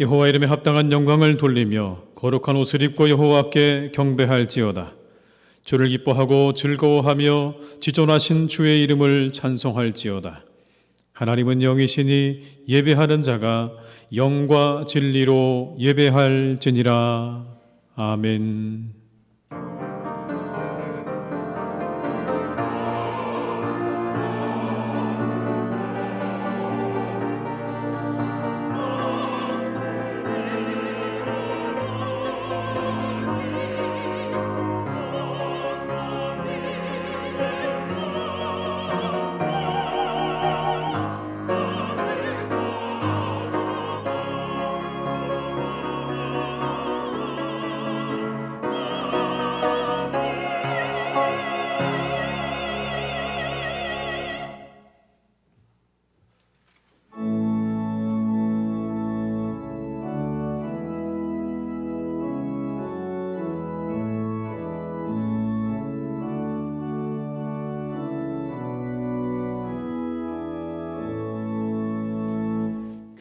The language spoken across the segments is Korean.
여호와 이름에 합당한 영광을 돌리며 거룩한 옷을 입고 여호와께 경배할지어다. 주를 기뻐하고 즐거워하며 지존하신 주의 이름을 찬송할지어다. 하나님은 영이시니 예배하는 자가 영과 진리로 예배할지니라. 아멘.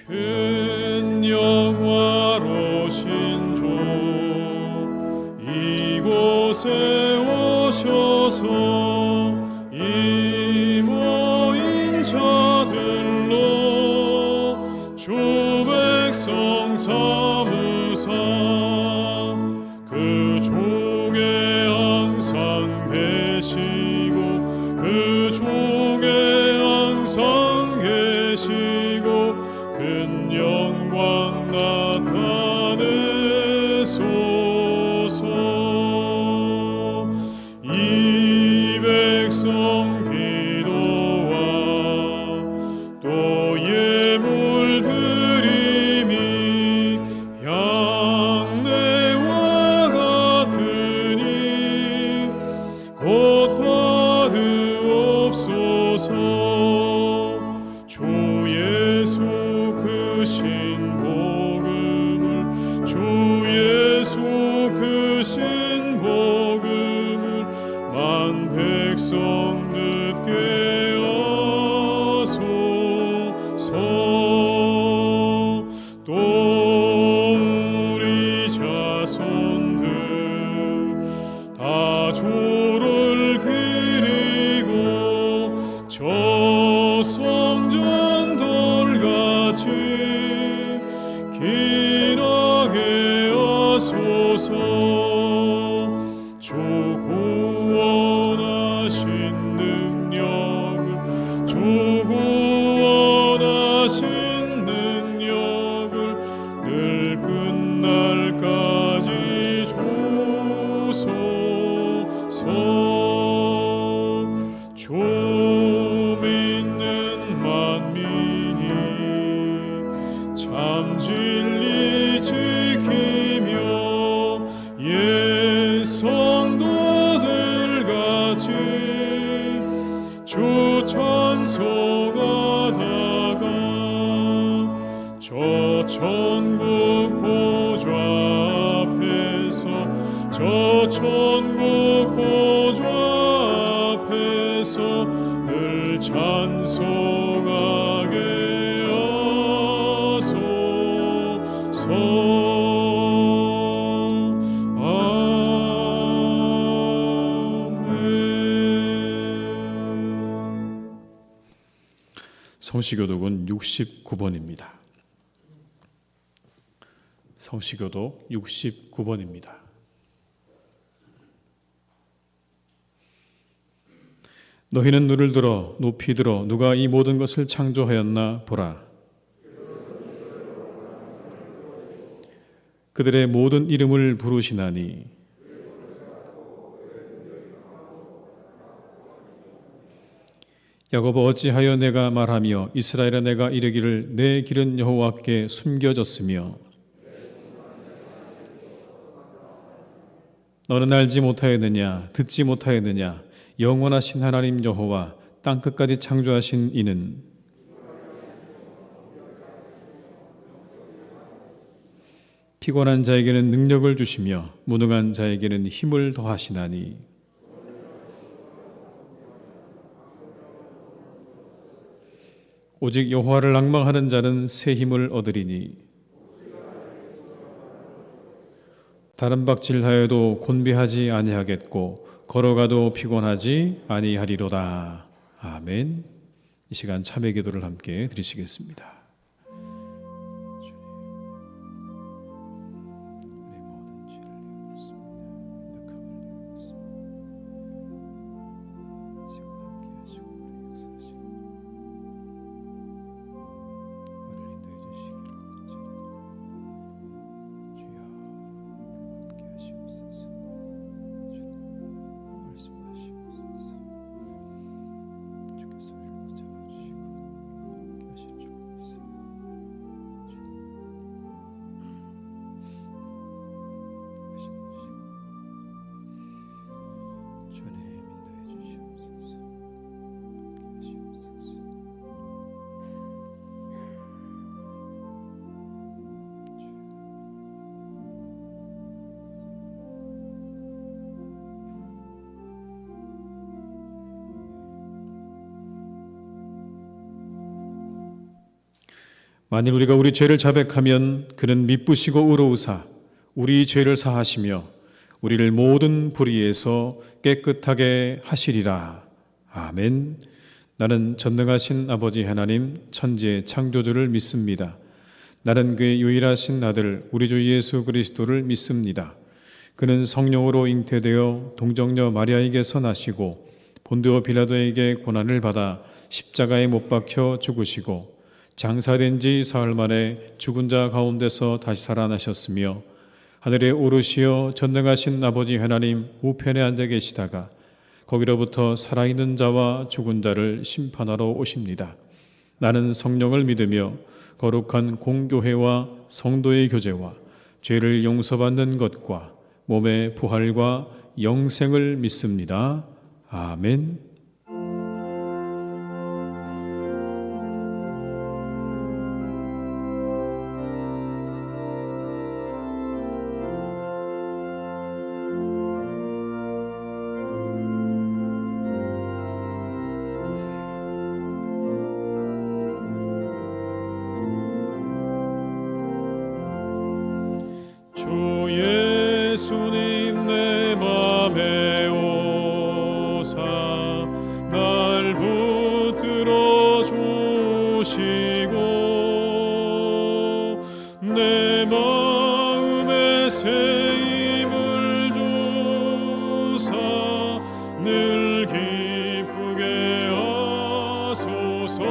큰 영화로신 주 이곳에 오셔서 이 모인 자들로 주 백성 삼으사 그 중에 항상 계시고 그 중에 항상 계시고 큰 영광 나타내소서. 이 백성 기도와 또 예물 드림이 향내와 같으니 곧 받으옵소서. 주 예수 그 신복음을 주 예수 그 신복음을 만 백성 듣게 하소서. 또 우리 자손들 다 주를 그리고 저 성전 돌같이 길하게 하소서. 주 구원하신 능력을 주 구원하신 능력을 늘 끝날까지 주소서. 주 믿는 만민이 참 진리 지키며 옛 성도들 같이 주 찬송하다가 저 천국 보좌 앞에서 저 천국 보좌 앞에서 늘 찬송하게 하소서. 아멘. 성시교독은 69번입니다. 성시교독 69번입니다. 너희는 눈을 들어 높이 들어 누가 이 모든 것을 창조하였나 보라. 그들의 모든 이름을 부르시나니 야곱아 어찌하여 내가 말하며 이스라엘아 내가 이르기를 내 길은 여호와께 숨겨졌으며 너는 알지 못하였느냐 듣지 못하였느냐 영원하신 하나님 여호와 땅끝까지 창조하신 이는 피곤한 자에게는 능력을 주시며 무능한 자에게는 힘을 더하시나니 오직 여호와를 앙망하는 자는 새 힘을 얻으리니 다른 박질하여도 곤비하지 아니하겠고 걸어가도 피곤하지 아니하리로다. 아멘. 이 시간 참회 기도를 함께 드리시겠습니다. 만일 우리가 우리 죄를 자백하면 그는 미쁘시고 의로우사 우리 죄를 사하시며 우리를 모든 불의에서 깨끗하게 하시리라. 아멘. 나는 전능하신 아버지 하나님 천지의 창조주를 믿습니다. 나는 그의 유일하신 아들 우리 주 예수 그리스도를 믿습니다. 그는 성령으로 잉태되어 동정녀 마리아에게서 나시고 본디오 빌라도에게 고난을 받아 십자가에 못 박혀 죽으시고 장사된 지 사흘 만에 죽은 자 가운데서 다시 살아나셨으며 하늘에 오르시어 전능하신 아버지 하나님 우편에 앉아 계시다가 거기로부터 살아있는 자와 죽은 자를 심판하러 오십니다. 나는 성령을 믿으며 거룩한 공교회와 성도의 교제와 죄를 용서받는 것과 몸의 부활과 영생을 믿습니다. 아멘. 주 예수님 내 맘에 오사 날 붙들어 주시고 내 마음에 새 힘을 주사 늘 기쁘게 하소서.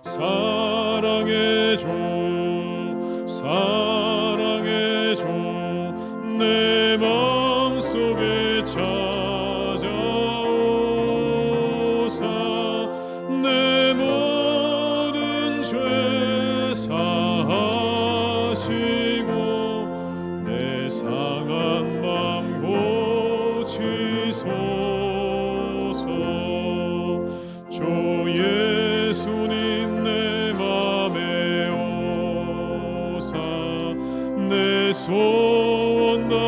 사랑의 주 사랑의 주 내 맘속에 찾아오사 내 모든 죄 사하시고 내 상한 맘 고치소서. 주 예수님 내 맘에 오사 내 소원 다하시고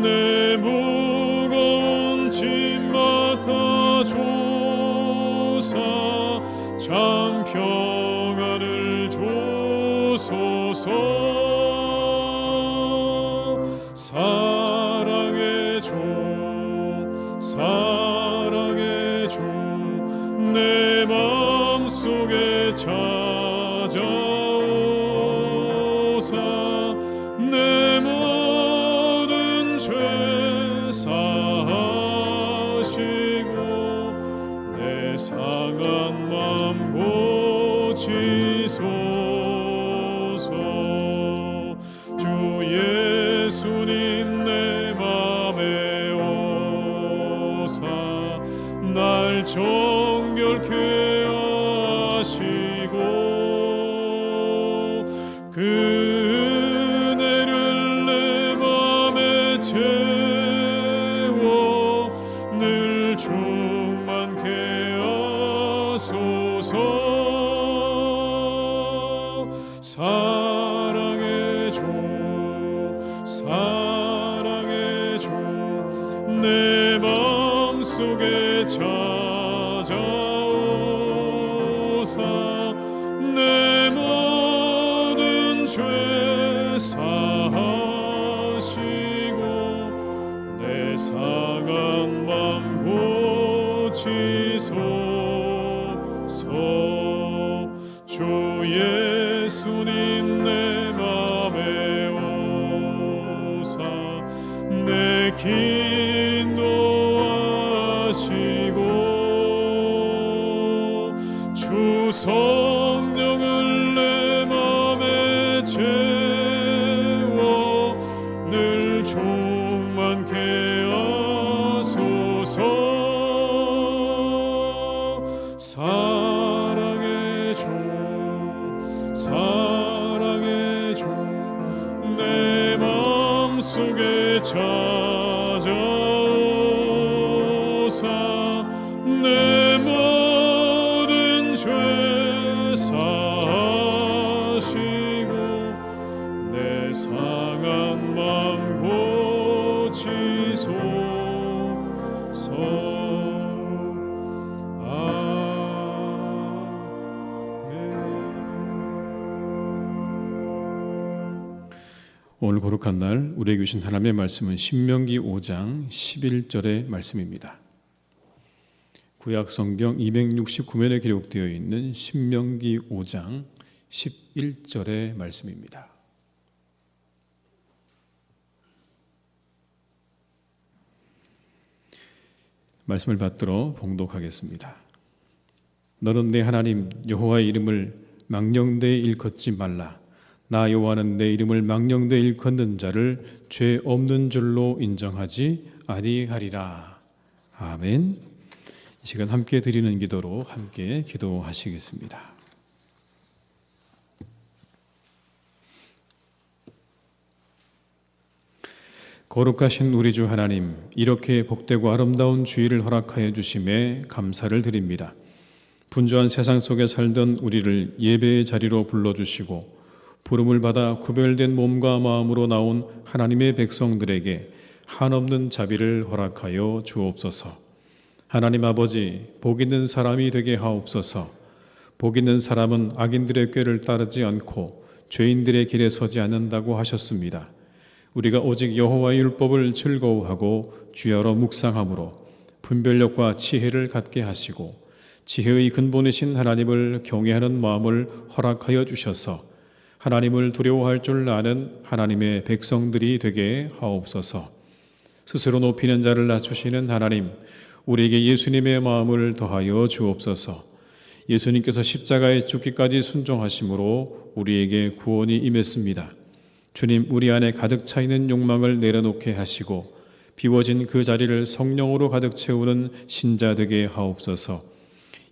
내 무거운 짐 맡아주사 참 평안을 주소서. 사랑의 주 사랑의 주 내 맘속에 찾아오사 내 모든 죄 사하시고 내 상한 맘 고치소서. 주 예수님 내 맘에 오사 날 정결케 하시고 그 은혜를 내 맘에 채워 늘 충만케 하소서. 사랑의 주 사랑의 주 내 맘속에 찾아오사 죄 사하시고 내 상한 맘 고치소서. 주 예수님 내 맘에 오사 내 길 인도하시고 주 성령을 내 맘에 채워 늘 충만케 하소서. 사랑의 주 사랑의 주 내 맘속에 찾아오사 내 모든 죄 사하시고 내 상한 맘 고치소서. 오늘 거룩한 날 우리에게 주신 하나님의 말씀은 신명기 5장 11절의 말씀입니다. 구약 성경 269면에 기록되어 있는 신명기 5장 11절의 말씀입니다. 말씀을 받들어 봉독하겠습니다. 너는 내 하나님 여호와의 이름을 망령되이 일컫지 말라. 나 여호와는 내 이름을 망령되이 일컫는 자를 죄 없는 줄로 인정하지 아니하리라. 아멘. 이 시간 함께 드리는 기도로 함께 기도하시겠습니다. 거룩하신 우리 주 하나님, 이렇게 복되고 아름다운 주일을 허락하여 주심에 감사를 드립니다. 분주한 세상 속에 살던 우리를 예배의 자리로 불러주시고 부름을 받아 구별된 몸과 마음으로 나온 하나님의 백성들에게 한없는 자비를 허락하여 주옵소서. 하나님 아버지, 복 있는 사람이 되게 하옵소서. 복 있는 사람은 악인들의 꾀를 따르지 않고 죄인들의 길에 서지 않는다고 하셨습니다. 우리가 오직 여호와의 율법을 즐거워하고 주야로 묵상함으로 분별력과 지혜를 갖게 하시고 지혜의 근본이신 하나님을 경외하는 마음을 허락하여 주셔서 하나님을 두려워할 줄 아는 하나님의 백성들이 되게 하옵소서. 스스로 높이는 자를 낮추시는 하나님, 우리에게 예수님의 마음을 더하여 주옵소서. 예수님께서 십자가에 죽기까지 순종하심으로 우리에게 구원이 임했습니다. 주님, 우리 안에 가득 차 있는 욕망을 내려놓게 하시고 비워진 그 자리를 성령으로 가득 채우는 신자 되게 하옵소서.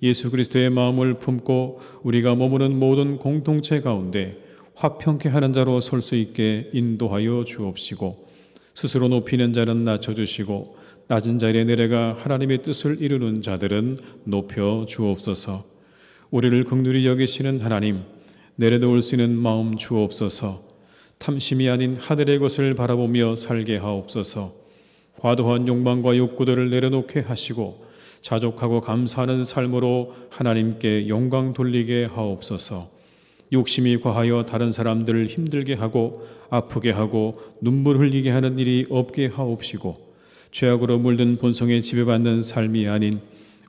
예수 그리스도의 마음을 품고 우리가 머무는 모든 공동체 가운데 화평케 하는 자로 설 수 있게 인도하여 주옵시고 스스로 높이는 자는 낮춰주시고 낮은 자리에 내려가 하나님의 뜻을 이루는 자들은 높여 주옵소서. 우리를 긍휼히 여기시는 하나님, 내려놓을 수 있는 마음 주옵소서. 탐심이 아닌 하늘의 것을 바라보며 살게 하옵소서. 과도한 욕망과 욕구들을 내려놓게 하시고 자족하고 감사하는 삶으로 하나님께 영광 돌리게 하옵소서. 욕심이 과하여 다른 사람들을 힘들게 하고 아프게 하고 눈물 흘리게 하는 일이 없게 하옵시고 죄악으로 물든 본성에 지배받는 삶이 아닌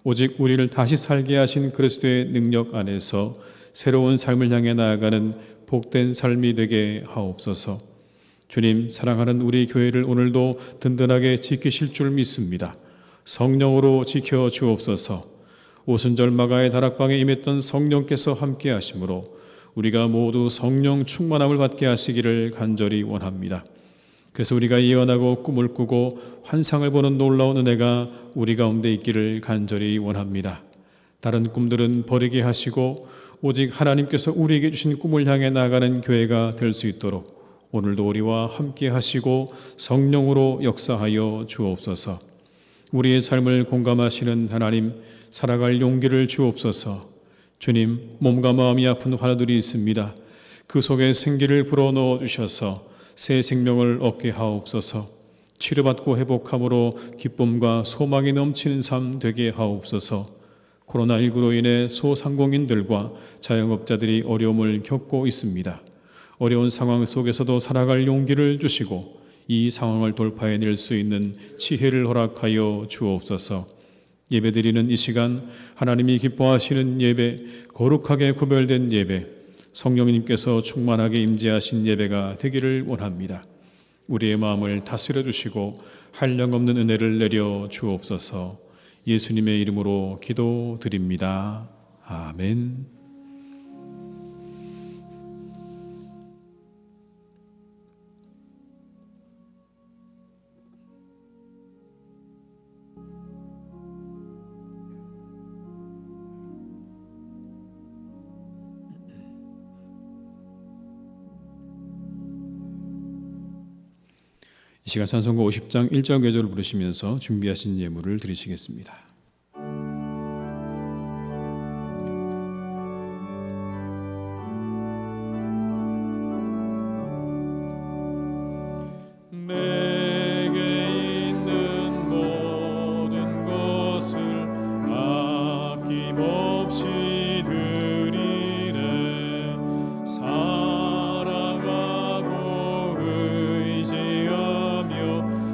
오직 우리를 다시 살게 하신 그리스도의 능력 안에서 새로운 삶을 향해 나아가는 복된 삶이 되게 하옵소서. 주님, 사랑하는 우리 교회를 오늘도 든든하게 지키실 줄 믿습니다. 성령으로 지켜 주옵소서. 오순절 마가의 다락방에 임했던 성령께서 함께 하심으로 우리가 모두 성령 충만함을 받게 하시기를 간절히 원합니다. 그래서 우리가 예언하고 꿈을 꾸고 환상을 보는 놀라운 은혜가 우리 가운데 있기를 간절히 원합니다. 다른 꿈들은 버리게 하시고 오직 하나님께서 우리에게 주신 꿈을 향해 나아가는 교회가 될 수 있도록 오늘도 우리와 함께 하시고 성령으로 역사하여 주옵소서. 우리의 삶을 공감하시는 하나님, 살아갈 용기를 주옵소서. 주님, 몸과 마음이 아픈 환우들이 있습니다. 그 속에 생기를 불어넣어 주셔서 새 생명을 얻게 하옵소서. 치료받고 회복함으로 기쁨과 소망이 넘치는 삶 되게 하옵소서. 코로나19로 인해 소상공인들과 자영업자들이 어려움을 겪고 있습니다. 어려운 상황 속에서도 살아갈 용기를 주시고 이 상황을 돌파해낼 수 있는 지혜를 허락하여 주옵소서. 예배드리는 이 시간 하나님이 기뻐하시는 예배, 거룩하게 구별된 예배, 성령님께서 충만하게 임재하신 예배가 되기를 원합니다. 우리의 마음을 다스려 주시고 한량없는 은혜를 내려 주옵소서. 예수님의 이름으로 기도드립니다. 아멘. 이 시간 찬송가 50장 1절 2절을 부르시면서 준비하신 예물을 드리시겠습니다. 내게 있는 모든 것을 아낌없이 드리네. 사랑하고 의지하며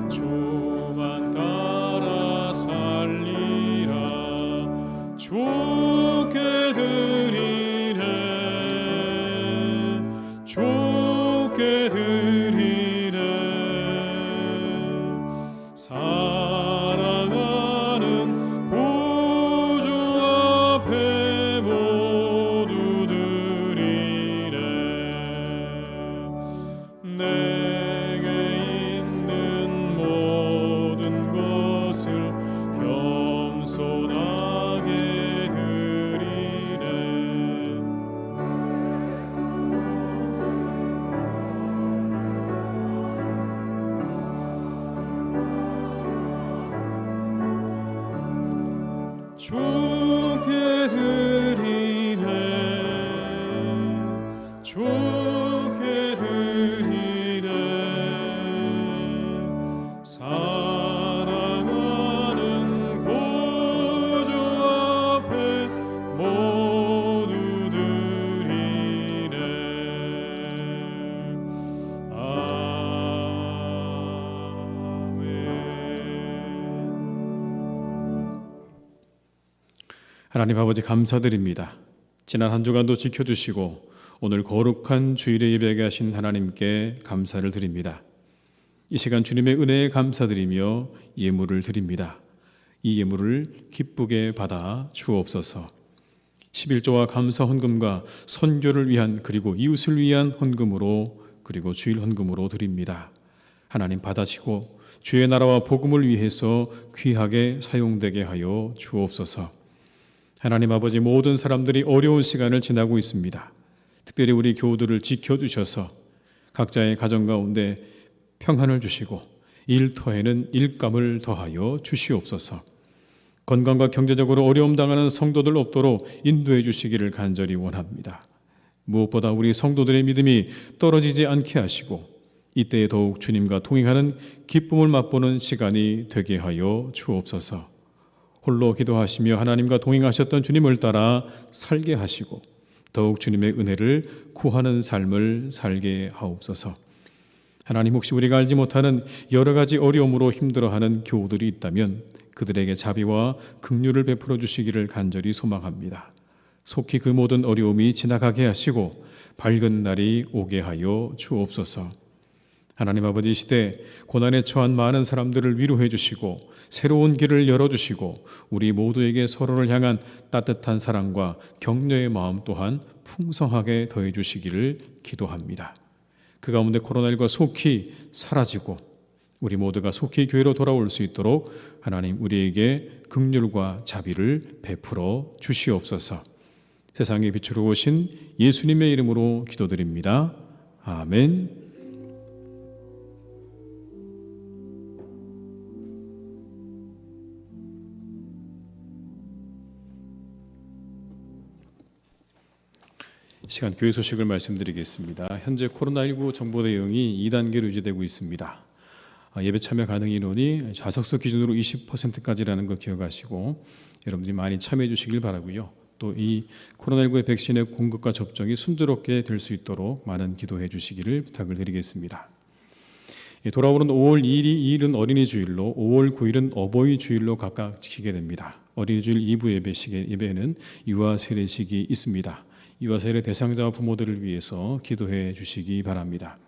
주만 따라 살리라. 주께 드리네. 주께 드리네. 사랑하는 구주 앞에 모두 드리네. 내게 있는 모든 것을 겸손하게 드리네. 주께 드리네. 주께 드리네. 사랑하는 구주 앞에 모두 드리네. 아멘. 하나님 아버지 감사드립니다. 지난 한 주간도 지켜주시고 오늘 거룩한 주일에 예배하게 하신 하나님께 감사를 드립니다. 이 시간 주님의 은혜에 감사드리며 예물을 드립니다. 이 예물을 기쁘게 받아 주옵소서. 11조와 감사 헌금과 선교를 위한 그리고 이웃을 위한 헌금으로 그리고 주일 헌금으로 드립니다. 하나님 받아시고 주의 나라와 복음을 위해서 귀하게 사용되게 하여 주옵소서. 하나님 아버지, 모든 사람들이 어려운 시간을 지나고 있습니다. 특별히 우리 교우들을 지켜주셔서 각자의 가정 가운데 평안을 주시고 일터에는 일감을 더하여 주시옵소서. 건강과 경제적으로 어려움 당하는 성도들 없도록 인도해 주시기를 간절히 원합니다. 무엇보다 우리 성도들의 믿음이 떨어지지 않게 하시고 이때에 더욱 주님과 동행하는 기쁨을 맛보는 시간이 되게 하여 주옵소서. 홀로 기도하시며 하나님과 동행하셨던 주님을 따라 살게 하시고 더욱 주님의 은혜를 구하는 삶을 살게 하옵소서. 하나님, 혹시 우리가 알지 못하는 여러 가지 어려움으로 힘들어하는 교우들이 있다면 그들에게 자비와 긍휼을 베풀어 주시기를 간절히 소망합니다. 속히 그 모든 어려움이 지나가게 하시고 밝은 날이 오게 하여 주옵소서. 하나님 아버지, 이 시대 고난에 처한 많은 사람들을 위로해 주시고 새로운 길을 열어주시고 우리 모두에게 서로를 향한 따뜻한 사랑과 격려의 마음 또한 풍성하게 더해 주시기를 기도합니다. 그 가운데 코로나19가 속히 사라지고 우리 모두가 속히 교회로 돌아올 수 있도록 하나님 우리에게 긍휼과 자비를 베풀어 주시옵소서. 세상의 빛으로 오신 예수님의 이름으로 기도드립니다. 아멘. 시간 교회 소식을 말씀드리겠습니다. 현재 코로나19 정보 대응이 2단계로 유지되고 있습니다. 예배 참여 가능 인원이 좌석수 기준으로 20%까지라는 거 기억하시고 여러분들이 많이 참여해 주시길 바라고요. 또 이 코로나19의 백신의 공급과 접종이 순조롭게 될 수 있도록 많은 기도해 주시기를 부탁을 드리겠습니다. 돌아오는 5월 2일은 어린이 주일로 5월 9일은 어버이 주일로 각각 지키게 됩니다. 어린이 주일 2부 예배에는 유아 세례식이 있습니다. 유아 세례 대상자 부모들을 위해서 기도해 주시기 바랍니다.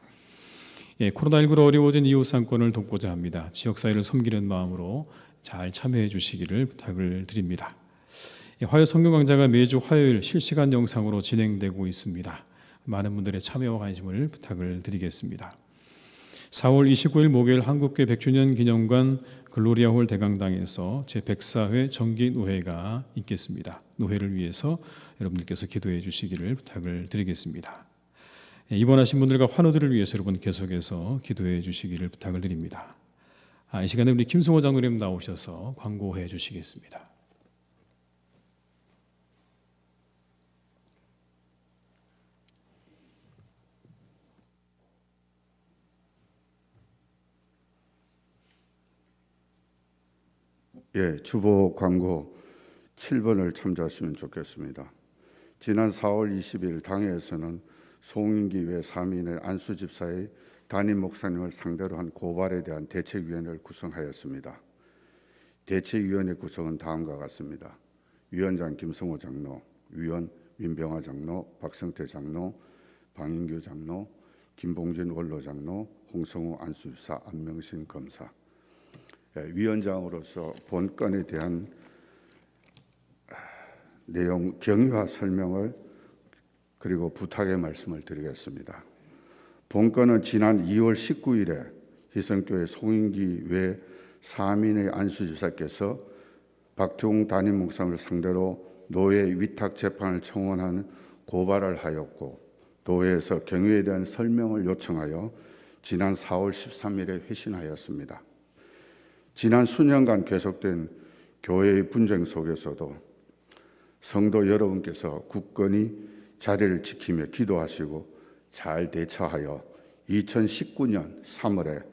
코로나19로 어려워진 이웃 상권을 돕고자 합니다. 지역사회를 섬기는 마음으로 잘 참여해 주시기를 부탁을 드립니다. 화요 성경 강좌가 매주 화요일 실시간 영상으로 진행되고 있습니다. 많은 분들의 참여와 관심을 부탁을 드리겠습니다. 4월 29일 목요일 한국교회 100주년 기념관 글로리아홀 대강당에서 제104회 정기노회가 있겠습니다. 노회를 위해서 여러분들께서 기도해 주시기를 부탁을 드리겠습니다. 입원하신 분들과 환우들을 위해서 여러분 계속해서 기도해 주시기를 부탁을 드립니다. 이 시간에 우리 김승호 장로님 나오셔서 광고해 주시겠습니다. 주보 광고 7번을 참조하시면 좋겠습니다. 지난 4월 20일 당회에서는 송인기 외 3인의 안수집사의 담임 목사님을 상대로 한 고발에 대한 대책위원회를 구성하였습니다. 대책위원회 구성은 다음과 같습니다. 위원장 김승호 장로, 위원 민병화 장로, 박성태 장로, 방인규 장로, 김봉진 원로 장로, 홍성우 안수집사, 안명신 검사. 위원장으로서 본건에 대한 내용 경위와 설명을 그리고 부탁의 말씀을 드리겠습니다. 본건은 지난 2월 19일에 희성교회 송인기 외 3인의 안수집사께서 박태웅 담임 목사님을 상대로 노예 위탁 재판을 청원한 고발을 하였고, 노회에서 경위에 대한 설명을 요청하여 지난 4월 13일에 회신하였습니다. 지난 수년간 계속된 교회의 분쟁 속에서도 성도 여러분께서 굳건히 자리를 지키며 기도하시고 잘 대처하여 2019년 3월에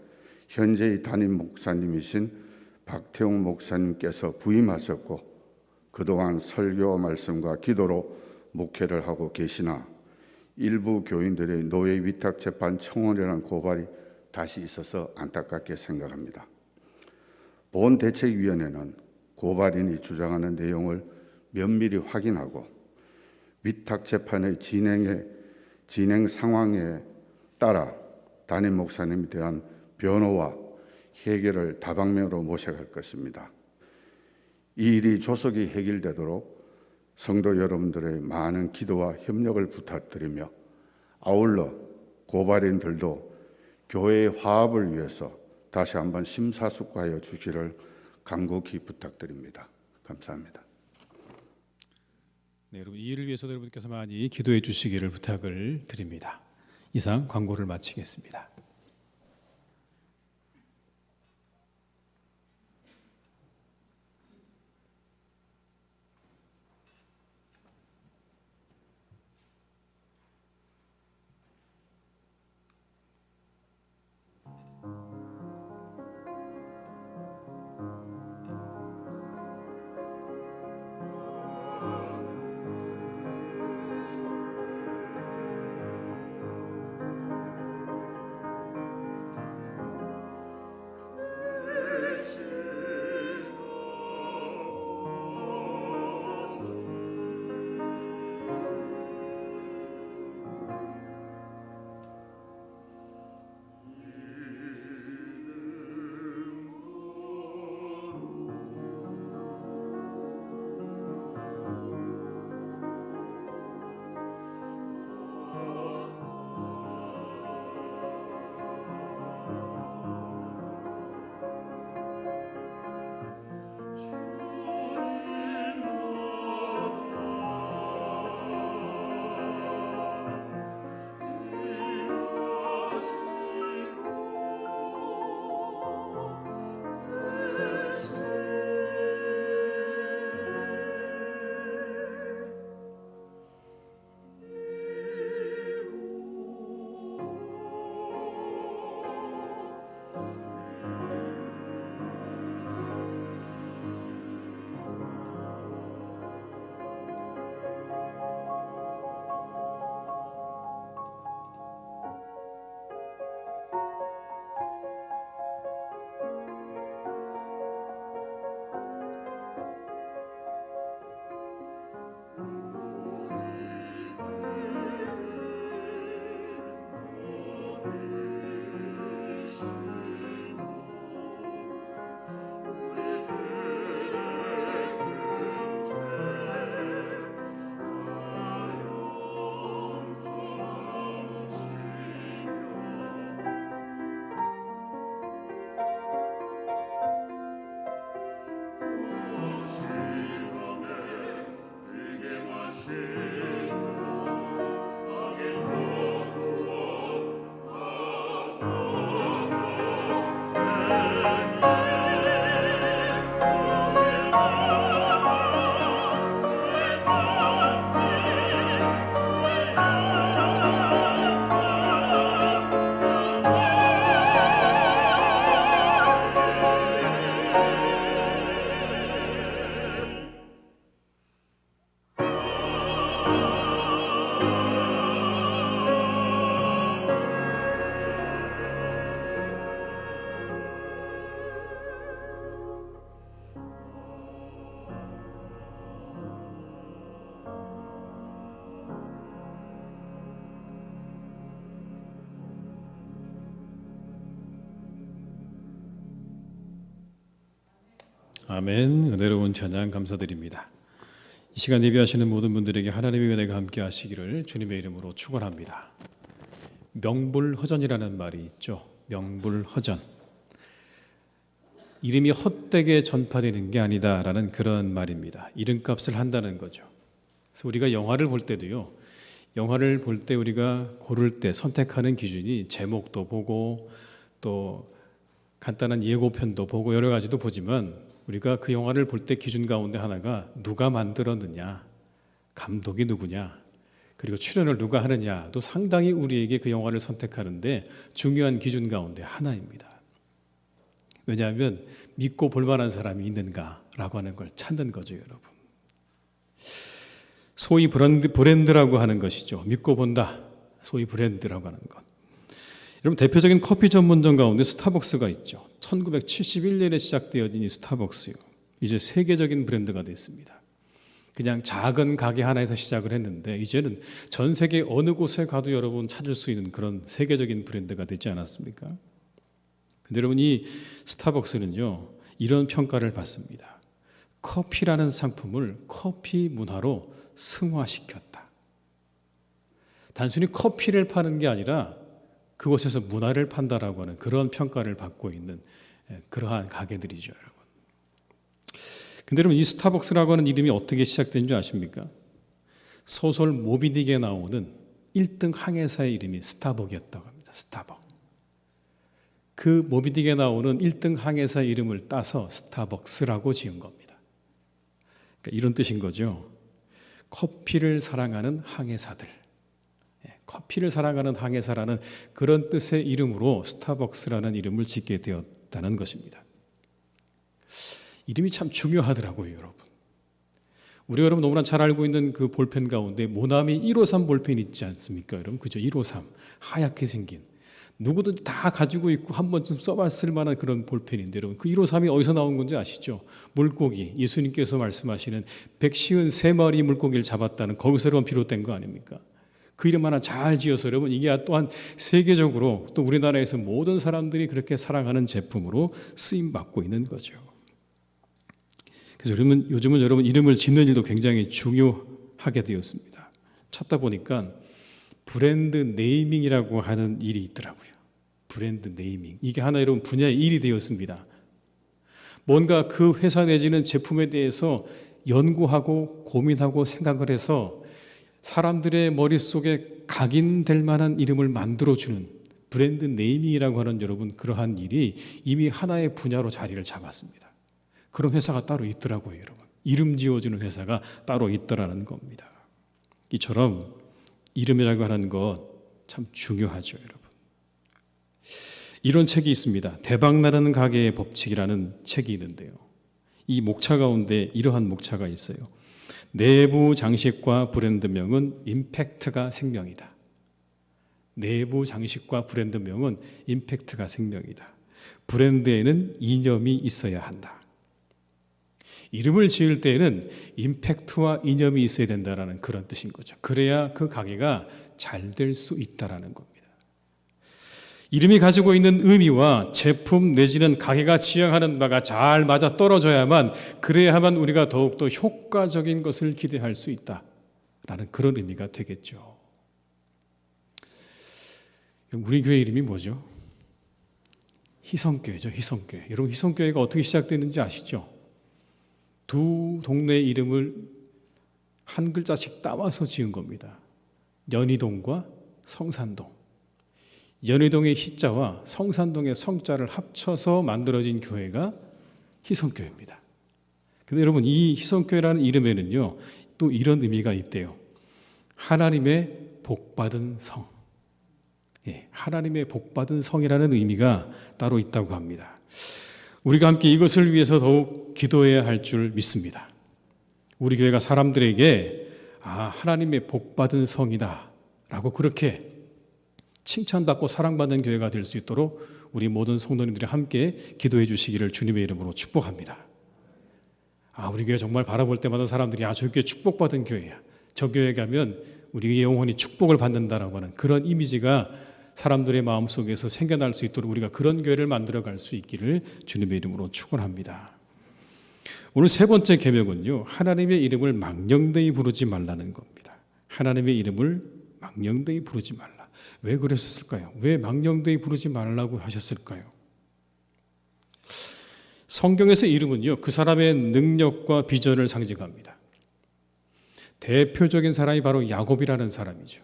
현재의 담임 목사님이신 박태웅 목사님께서 부임하셨고, 그동안 설교와 말씀과 기도로 목회를 하고 계시나 일부 교인들의 노예 위탁 재판 청원이라는 고발이 다시 있어서 안타깝게 생각합니다. 본 대책위원회는 고발인이 주장하는 내용을 면밀히 확인하고 위탁 재판의 진행 상황에 따라 담임 목사님에 대한 변호와 해결을 다방면으로 모셔갈 것입니다. 이 일이 조속히 해결되도록 성도 여러분들의 많은 기도와 협력을 부탁드리며, 아울러 고발인들도 교회의 화합을 위해서 다시 한번 심사숙고하여 주시기를 간곡히 부탁드립니다. 감사합니다. 네, 여러분, 이 일을 위해서 여러분께서 많이 기도해 주시기를 부탁을 드립니다. 이상 광고를 마치겠습니다. 아멘. 은혜로운 찬양 감사드립니다. 이 시간 예배하시는 모든 분들에게 하나님의 은혜가 함께 하시기를 주님의 이름으로 축원합니다. 명불허전이라는 말이 있죠. 명불허전. 이름이 헛되게 전파되는 게 아니다라는 그런 말입니다. 이름값을 한다는 거죠. 그래서 우리가 영화를 볼 때도요. 영화를 볼 때 우리가 고를 때 선택하는 기준이 제목도 보고 또 간단한 예고편도 보고 여러 가지도 보지만 우리가 그 영화를 볼 때 기준 가운데 하나가 누가 만들었느냐, 감독이 누구냐, 그리고 출연을 누가 하느냐도 상당히 우리에게 그 영화를 선택하는데 중요한 기준 가운데 하나입니다. 왜냐하면 믿고 볼 만한 사람이 있는가라고 하는 걸 찾는 거죠, 여러분. 소위 브랜드라고 하는 것이죠. 믿고 본다. 소위 브랜드라고 하는 것. 여러분, 대표적인 커피 전문점 가운데 스타벅스가 있죠. 1971년에 시작되어진 이 스타벅스요. 이제 세계적인 브랜드가 됐습니다. 그냥 작은 가게 하나에서 시작을 했는데 이제는 전 세계 어느 곳에 가도 여러분 찾을 수 있는 그런 세계적인 브랜드가 되지 않았습니까? 근데 여러분, 이 스타벅스는요, 이런 평가를 받습니다. 커피라는 상품을 커피 문화로 승화시켰다. 단순히 커피를 파는 게 아니라 그곳에서 문화를 판다라고 하는 그런 평가를 받고 있는 그러한 가게들이죠, 여러분. 근데 여러분, 이 스타벅스라고 하는 이름이 어떻게 시작된 줄 아십니까? 소설 모비딕에 나오는 1등 항해사의 이름이 스타벅이었다고 합니다. 스타벅. 그 모비딕에 나오는 1등 항해사 이름을 따서 스타벅스라고 지은 겁니다. 그러니까 이런 뜻인 거죠. 커피를 사랑하는 항해사들. 커피를 사랑하는 항해사라는 그런 뜻의 이름으로 스타벅스라는 이름을 짓게 되었다는 것입니다. 이름이 참 중요하더라고요, 여러분. 우리가 여러분 너무나 잘 알고 있는 그 볼펜 가운데 모나미 153 볼펜 있지 않습니까, 여러분? 그죠? 153 하얗게 생긴 누구든지 다 가지고 있고 한 번쯤 써봤을 만한 그런 볼펜인데 여러분, 그 153이 어디서 나온 건지 아시죠? 물고기, 예수님께서 말씀하시는 153마리 물고기를 잡았다는 거기서 여러분 비롯된 거 아닙니까? 그 이름 하나 잘 지어서 여러분, 이게 또한 세계적으로 또 우리나라에서 모든 사람들이 그렇게 사랑하는 제품으로 쓰임받고 있는 거죠. 그래서 요즘은 여러분 이름을 짓는 일도 굉장히 중요하게 되었습니다. 찾다 보니까 브랜드 네이밍이라고 하는 일이 있더라고요. 브랜드 네이밍. 이게 하나 여러분 분야의 일이 되었습니다. 뭔가 그 회사 내지는 제품에 대해서 연구하고 고민하고 생각을 해서 사람들의 머릿속에 각인될 만한 이름을 만들어주는 브랜드 네이밍이라고 하는 여러분 그러한 일이 이미 하나의 분야로 자리를 잡았습니다. 그런 회사가 따로 있더라고요, 여러분. 이름 지어주는 회사가 따로 있더라는 겁니다. 이처럼 이름이라고 하는 것 참 중요하죠, 여러분. 이런 책이 있습니다. 대박나는 가게의 법칙이라는 책이 있는데요. 이 목차 가운데 이러한 목차가 있어요. 내부 장식과 브랜드명은 임팩트가 생명이다. 내부 장식과 브랜드명은 임팩트가 생명이다. 브랜드에는 이념이 있어야 한다. 이름을 지을 때에는 임팩트와 이념이 있어야 된다는 그런 뜻인 거죠. 그래야 그 가게가 잘 될 수 있다는 겁니다. 이름이 가지고 있는 의미와 제품 내지는 가게가 지향하는 바가 잘 맞아 떨어져야만, 그래야만 우리가 더욱더 효과적인 것을 기대할 수 있다라는 그런 의미가 되겠죠. 우리 교회 이름이 뭐죠? 희성교회죠. 희성교회. 여러분, 희성교회가 어떻게 시작됐는지 아시죠? 두 동네 이름을 한 글자씩 따와서 지은 겁니다. 연희동과 성산동. 연희동의 희자와 성산동의 성자를 합쳐서 만들어진 교회가 희성교회입니다. 근데 여러분, 이 희성교회라는 이름에는요, 또 이런 의미가 있대요. 하나님의 복받은 성. 하나님의 복받은 성이라는 의미가 따로 있다고 합니다. 우리가 함께 이것을 위해서 더욱 기도해야 할 줄 믿습니다. 우리 교회가 사람들에게 하나님의 복받은 성이다 라고 그렇게 칭찬받고 사랑받는 교회가 될 수 있도록 우리 모든 성도님들이 함께 기도해 주시기를 주님의 이름으로 축복합니다. 우리 교회 정말 바라볼 때마다 사람들이 저 교회 축복받은 교회야, 저 교회 가면 우리 영혼이 축복을 받는다라고 하는 그런 이미지가 사람들의 마음속에서 생겨날 수 있도록 우리가 그런 교회를 만들어갈 수 있기를 주님의 이름으로 축원합니다. 오늘 세 번째 계명은요, 하나님의 이름을 망령되이 부르지 말라는 겁니다. 하나님의 이름을 망령되이 부르지 말라. 왜 그랬을까요? 왜 망령되이 부르지 말라고 하셨을까요? 성경에서 이름은요, 그 사람의 능력과 비전을 상징합니다. 대표적인 사람이 바로 야곱이라는 사람이죠.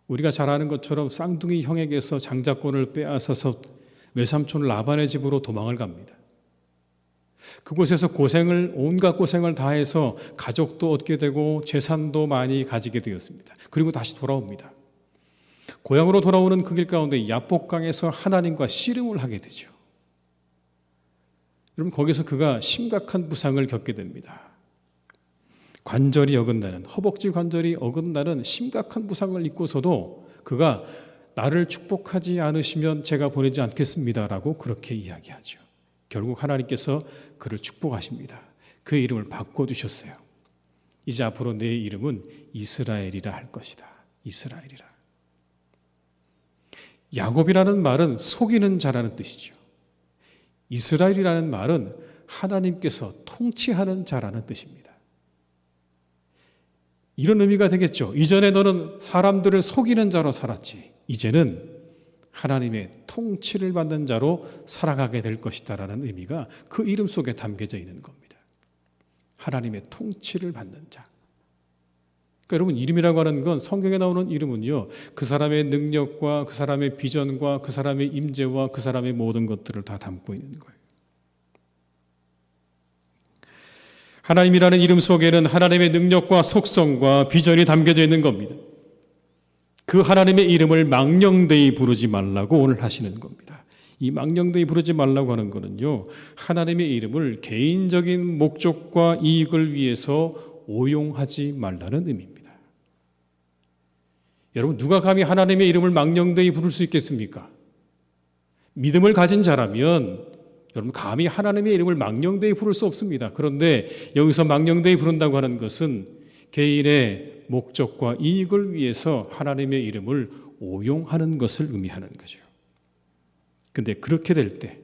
우리가 잘 아는 것처럼 쌍둥이 형에게서 장자권을 빼앗아서 외삼촌 라반의 집으로 도망을 갑니다. 그곳에서 온갖 고생을 다해서 가족도 얻게 되고 재산도 많이 가지게 되었습니다. 그리고 다시 돌아옵니다. 고향으로 돌아오는 그 길 가운데 야복강에서 하나님과 씨름을 하게 되죠. 여러분, 거기서 그가 심각한 부상을 겪게 됩니다. 관절이 어긋나는, 허벅지 관절이 어긋나는 심각한 부상을 입고서도 그가 나를 축복하지 않으시면 제가 보내지 않겠습니다라고 그렇게 이야기하죠. 결국 하나님께서 그를 축복하십니다. 그의 이름을 바꿔주셨어요. 이제 앞으로 내 이름은 이스라엘이라 할 것이다. 이스라엘이라. 야곱이라는 말은 속이는 자라는 뜻이죠. 이스라엘이라는 말은 하나님께서 통치하는 자라는 뜻입니다. 이런 의미가 되겠죠. 이전에 너는 사람들을 속이는 자로 살았지. 이제는 하나님의 통치를 받는 자로 살아가게 될 것이다라는 의미가 그 이름 속에 담겨져 있는 겁니다. 하나님의 통치를 받는 자. 그러니까 여러분, 이름이라고 하는 건, 성경에 나오는 이름은요, 그 사람의 능력과 그 사람의 비전과 그 사람의 임재와 그 사람의 모든 것들을 다 담고 있는 거예요. 하나님이라는 이름 속에는 하나님의 능력과 속성과 비전이 담겨져 있는 겁니다. 그 하나님의 이름을 망령되이 부르지 말라고 오늘 하시는 겁니다. 이 망령되이 부르지 말라고 하는 거는요, 하나님의 이름을 개인적인 목적과 이익을 위해서 오용하지 말라는 의미입니다. 여러분, 누가 감히 하나님의 이름을 망령되이 부를 수 있겠습니까? 믿음을 가진 자라면 여러분, 감히 하나님의 이름을 망령되이 부를 수 없습니다. 그런데 여기서 망령되이 부른다고 하는 것은 개인의 목적과 이익을 위해서 하나님의 이름을 오용하는 것을 의미하는 거죠. 그런데 그렇게 될 때,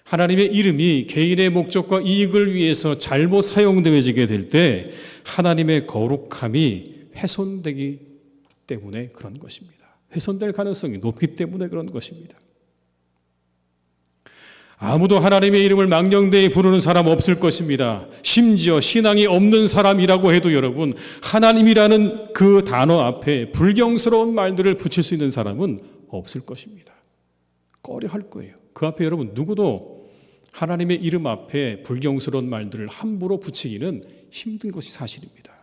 하나님의 이름이 개인의 목적과 이익을 위해서 잘못 사용되어지게 될 때 하나님의 거룩함이 훼손되기 때문에 그런 것입니다. 훼손될 가능성이 높기 때문에 그런 것입니다. 아무도 하나님의 이름을 망령되이 부르는 사람 없을 것입니다. 심지어 신앙이 없는 사람이라고 해도 여러분, 하나님이라는 그 단어 앞에 불경스러운 말들을 붙일 수 있는 사람은 없을 것입니다. 꺼려할 거예요. 그 앞에 여러분, 누구도 하나님의 이름 앞에 불경스러운 말들을 함부로 붙이기는 힘든 것이 사실입니다.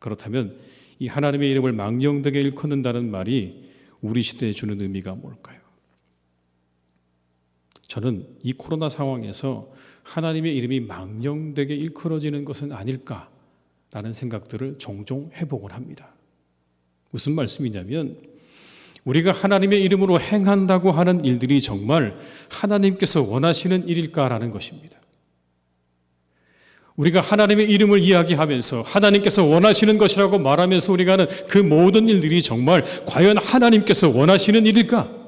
그렇다면 이 하나님의 이름을 망령되게 일컫는다는 말이 우리 시대에 주는 의미가 뭘까요? 저는 이 코로나 상황에서 하나님의 이름이 망령되게 일컬어지는 것은 아닐까라는 생각들을 종종 해보곤 합니다. 무슨 말씀이냐면, 우리가 하나님의 이름으로 행한다고 하는 일들이 정말 하나님께서 원하시는 일일까라는 것입니다. 우리가 하나님의 이름을 이야기하면서 하나님께서 원하시는 것이라고 말하면서 우리가 하는 그 모든 일들이 정말 과연 하나님께서 원하시는 일일까?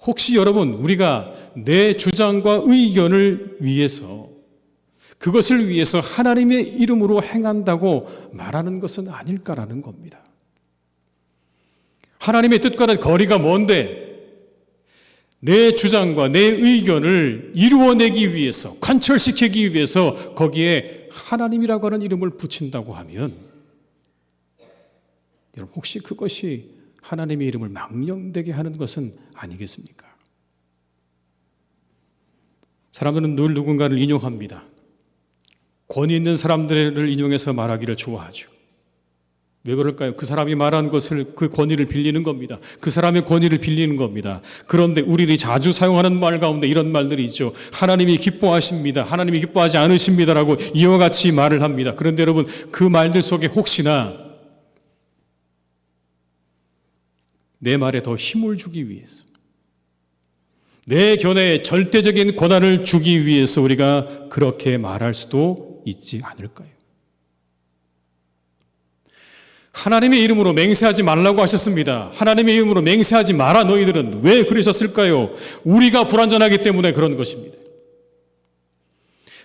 혹시 여러분, 우리가 내 주장과 의견을 위해서, 그것을 위해서 하나님의 이름으로 행한다고 말하는 것은 아닐까라는 겁니다. 하나님의 뜻과는 거리가 먼데 내 주장과 내 의견을 이루어내기 위해서, 관철시키기 위해서 거기에 하나님이라고 하는 이름을 붙인다고 하면, 여러분, 혹시 그것이 하나님의 이름을 망령되게 하는 것은 아니겠습니까? 사람들은 늘 누군가를 인용합니다. 권위 있는 사람들을 인용해서 말하기를 좋아하죠. 왜 그럴까요? 그 사람이 말한 것을, 그 권위를 빌리는 겁니다. 그 사람의 권위를 빌리는 겁니다. 그런데 우리들이 자주 사용하는 말 가운데 이런 말들이 있죠. 하나님이 기뻐하십니다. 하나님이 기뻐하지 않으십니다라고 이와 같이 말을 합니다. 그런데 여러분, 그 말들 속에 혹시나 내 말에 더 힘을 주기 위해서, 내 견해에 절대적인 권한을 주기 위해서 우리가 그렇게 말할 수도 있지 않을까요? 하나님의 이름으로 맹세하지 말라고 하셨습니다. 하나님의 이름으로 맹세하지 마라. 너희들은 왜 그러셨을까요? 우리가 불완전하기 때문에 그런 것입니다.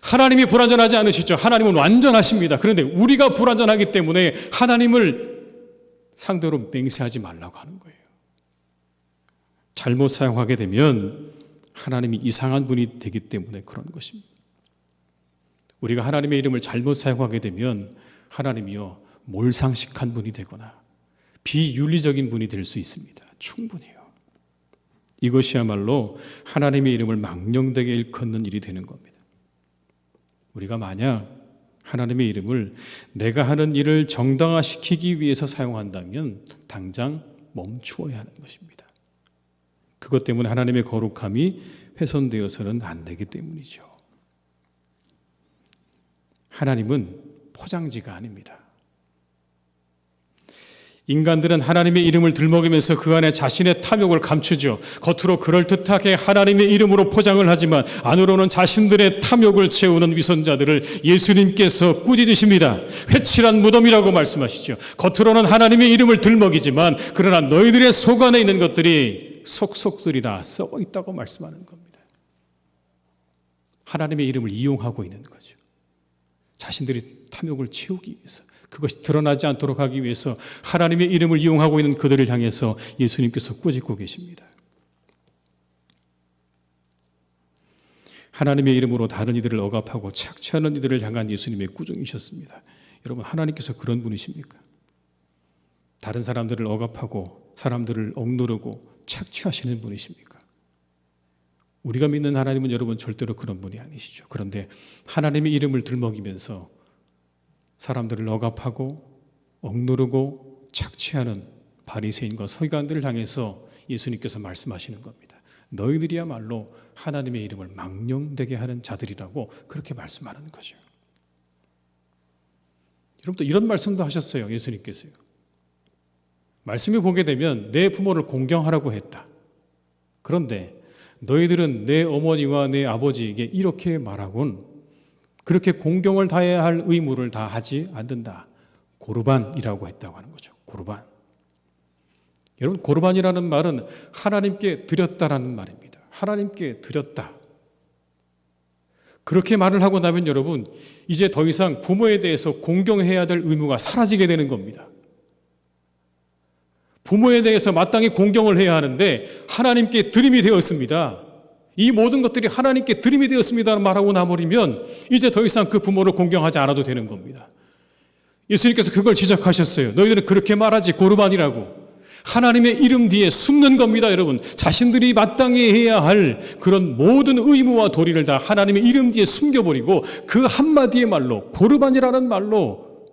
하나님이 불완전하지 않으시죠. 하나님은 완전하십니다. 그런데 우리가 불완전하기 때문에 하나님을 상대로 맹세하지 말라고 하는 거예요. 잘못 사용하게 되면 하나님이 이상한 분이 되기 때문에 그런 것입니다. 우리가 하나님의 이름을 잘못 사용하게 되면 하나님이요 몰상식한 분이 되거나 비윤리적인 분이 될 수 있습니다. 충분히요. 이것이야말로 하나님의 이름을 망령되게 일컫는 일이 되는 겁니다. 우리가 만약 하나님의 이름을 내가 하는 일을 정당화시키기 위해서 사용한다면 당장 멈추어야 하는 것입니다. 그것 때문에 하나님의 거룩함이 훼손되어서는 안 되기 때문이죠. 하나님은 포장지가 아닙니다. 인간들은 하나님의 이름을 들먹이면서 그 안에 자신의 탐욕을 감추죠. 겉으로 그럴듯하게 하나님의 이름으로 포장을 하지만 안으로는 자신들의 탐욕을 채우는 위선자들을 예수님께서 꾸짖으십니다. 회칠한 무덤이라고 말씀하시죠. 겉으로는 하나님의 이름을 들먹이지만 그러나 너희들의 속 안에 있는 것들이 속속들이 다 썩어 있다고 말씀하는 겁니다. 하나님의 이름을 이용하고 있는 거죠. 자신들이 탐욕을 채우기 위해서, 그것이 드러나지 않도록 하기 위해서 하나님의 이름을 이용하고 있는 그들을 향해서 예수님께서 꾸짖고 계십니다. 하나님의 이름으로 다른 이들을 억압하고 착취하는 이들을 향한 예수님의 꾸중이셨습니다. 여러분, 하나님께서 그런 분이십니까? 다른 사람들을 억압하고 사람들을 억누르고 착취하시는 분이십니까? 우리가 믿는 하나님은 여러분 절대로 그런 분이 아니시죠. 그런데 하나님의 이름을 들먹이면서 사람들을 억압하고 억누르고 착취하는 바리새인과 서기관들을 향해서 예수님께서 말씀하시는 겁니다. 너희들이야말로 하나님의 이름을 망령되게 하는 자들이라고 그렇게 말씀하는 거죠. 여러분, 또 이런 말씀도 하셨어요. 예수님께서요. 말씀을 보게 되면 내 부모를 공경하라고 했다. 그런데 너희들은 내 어머니와 내 아버지에게 이렇게 말하곤 그렇게 공경을 다해야 할 의무를 다 하지 않는다. 고르반이라고 했다고 하는 거죠. 고르반. 여러분, 고르반이라는 말은 하나님께 드렸다라는 말입니다. 하나님께 드렸다. 그렇게 말을 하고 나면 여러분, 이제 더 이상 부모에 대해서 공경해야 될 의무가 사라지게 되는 겁니다. 부모에 대해서 마땅히 공경을 해야 하는데 하나님께 드림이 되었습니다. 이 모든 것들이 하나님께 드림이 되었습니다라는 말하고 나버리면 이제 더 이상 그 부모를 공경하지 않아도 되는 겁니다. 예수님께서 그걸 지적하셨어요. 너희들은 그렇게 말하지, 고르반이라고. 하나님의 이름 뒤에 숨는 겁니다, 여러분. 자신들이 마땅히 해야 할 그런 모든 의무와 도리를 다 하나님의 이름 뒤에 숨겨버리고 그 한마디의 말로, 고르반이라는 말로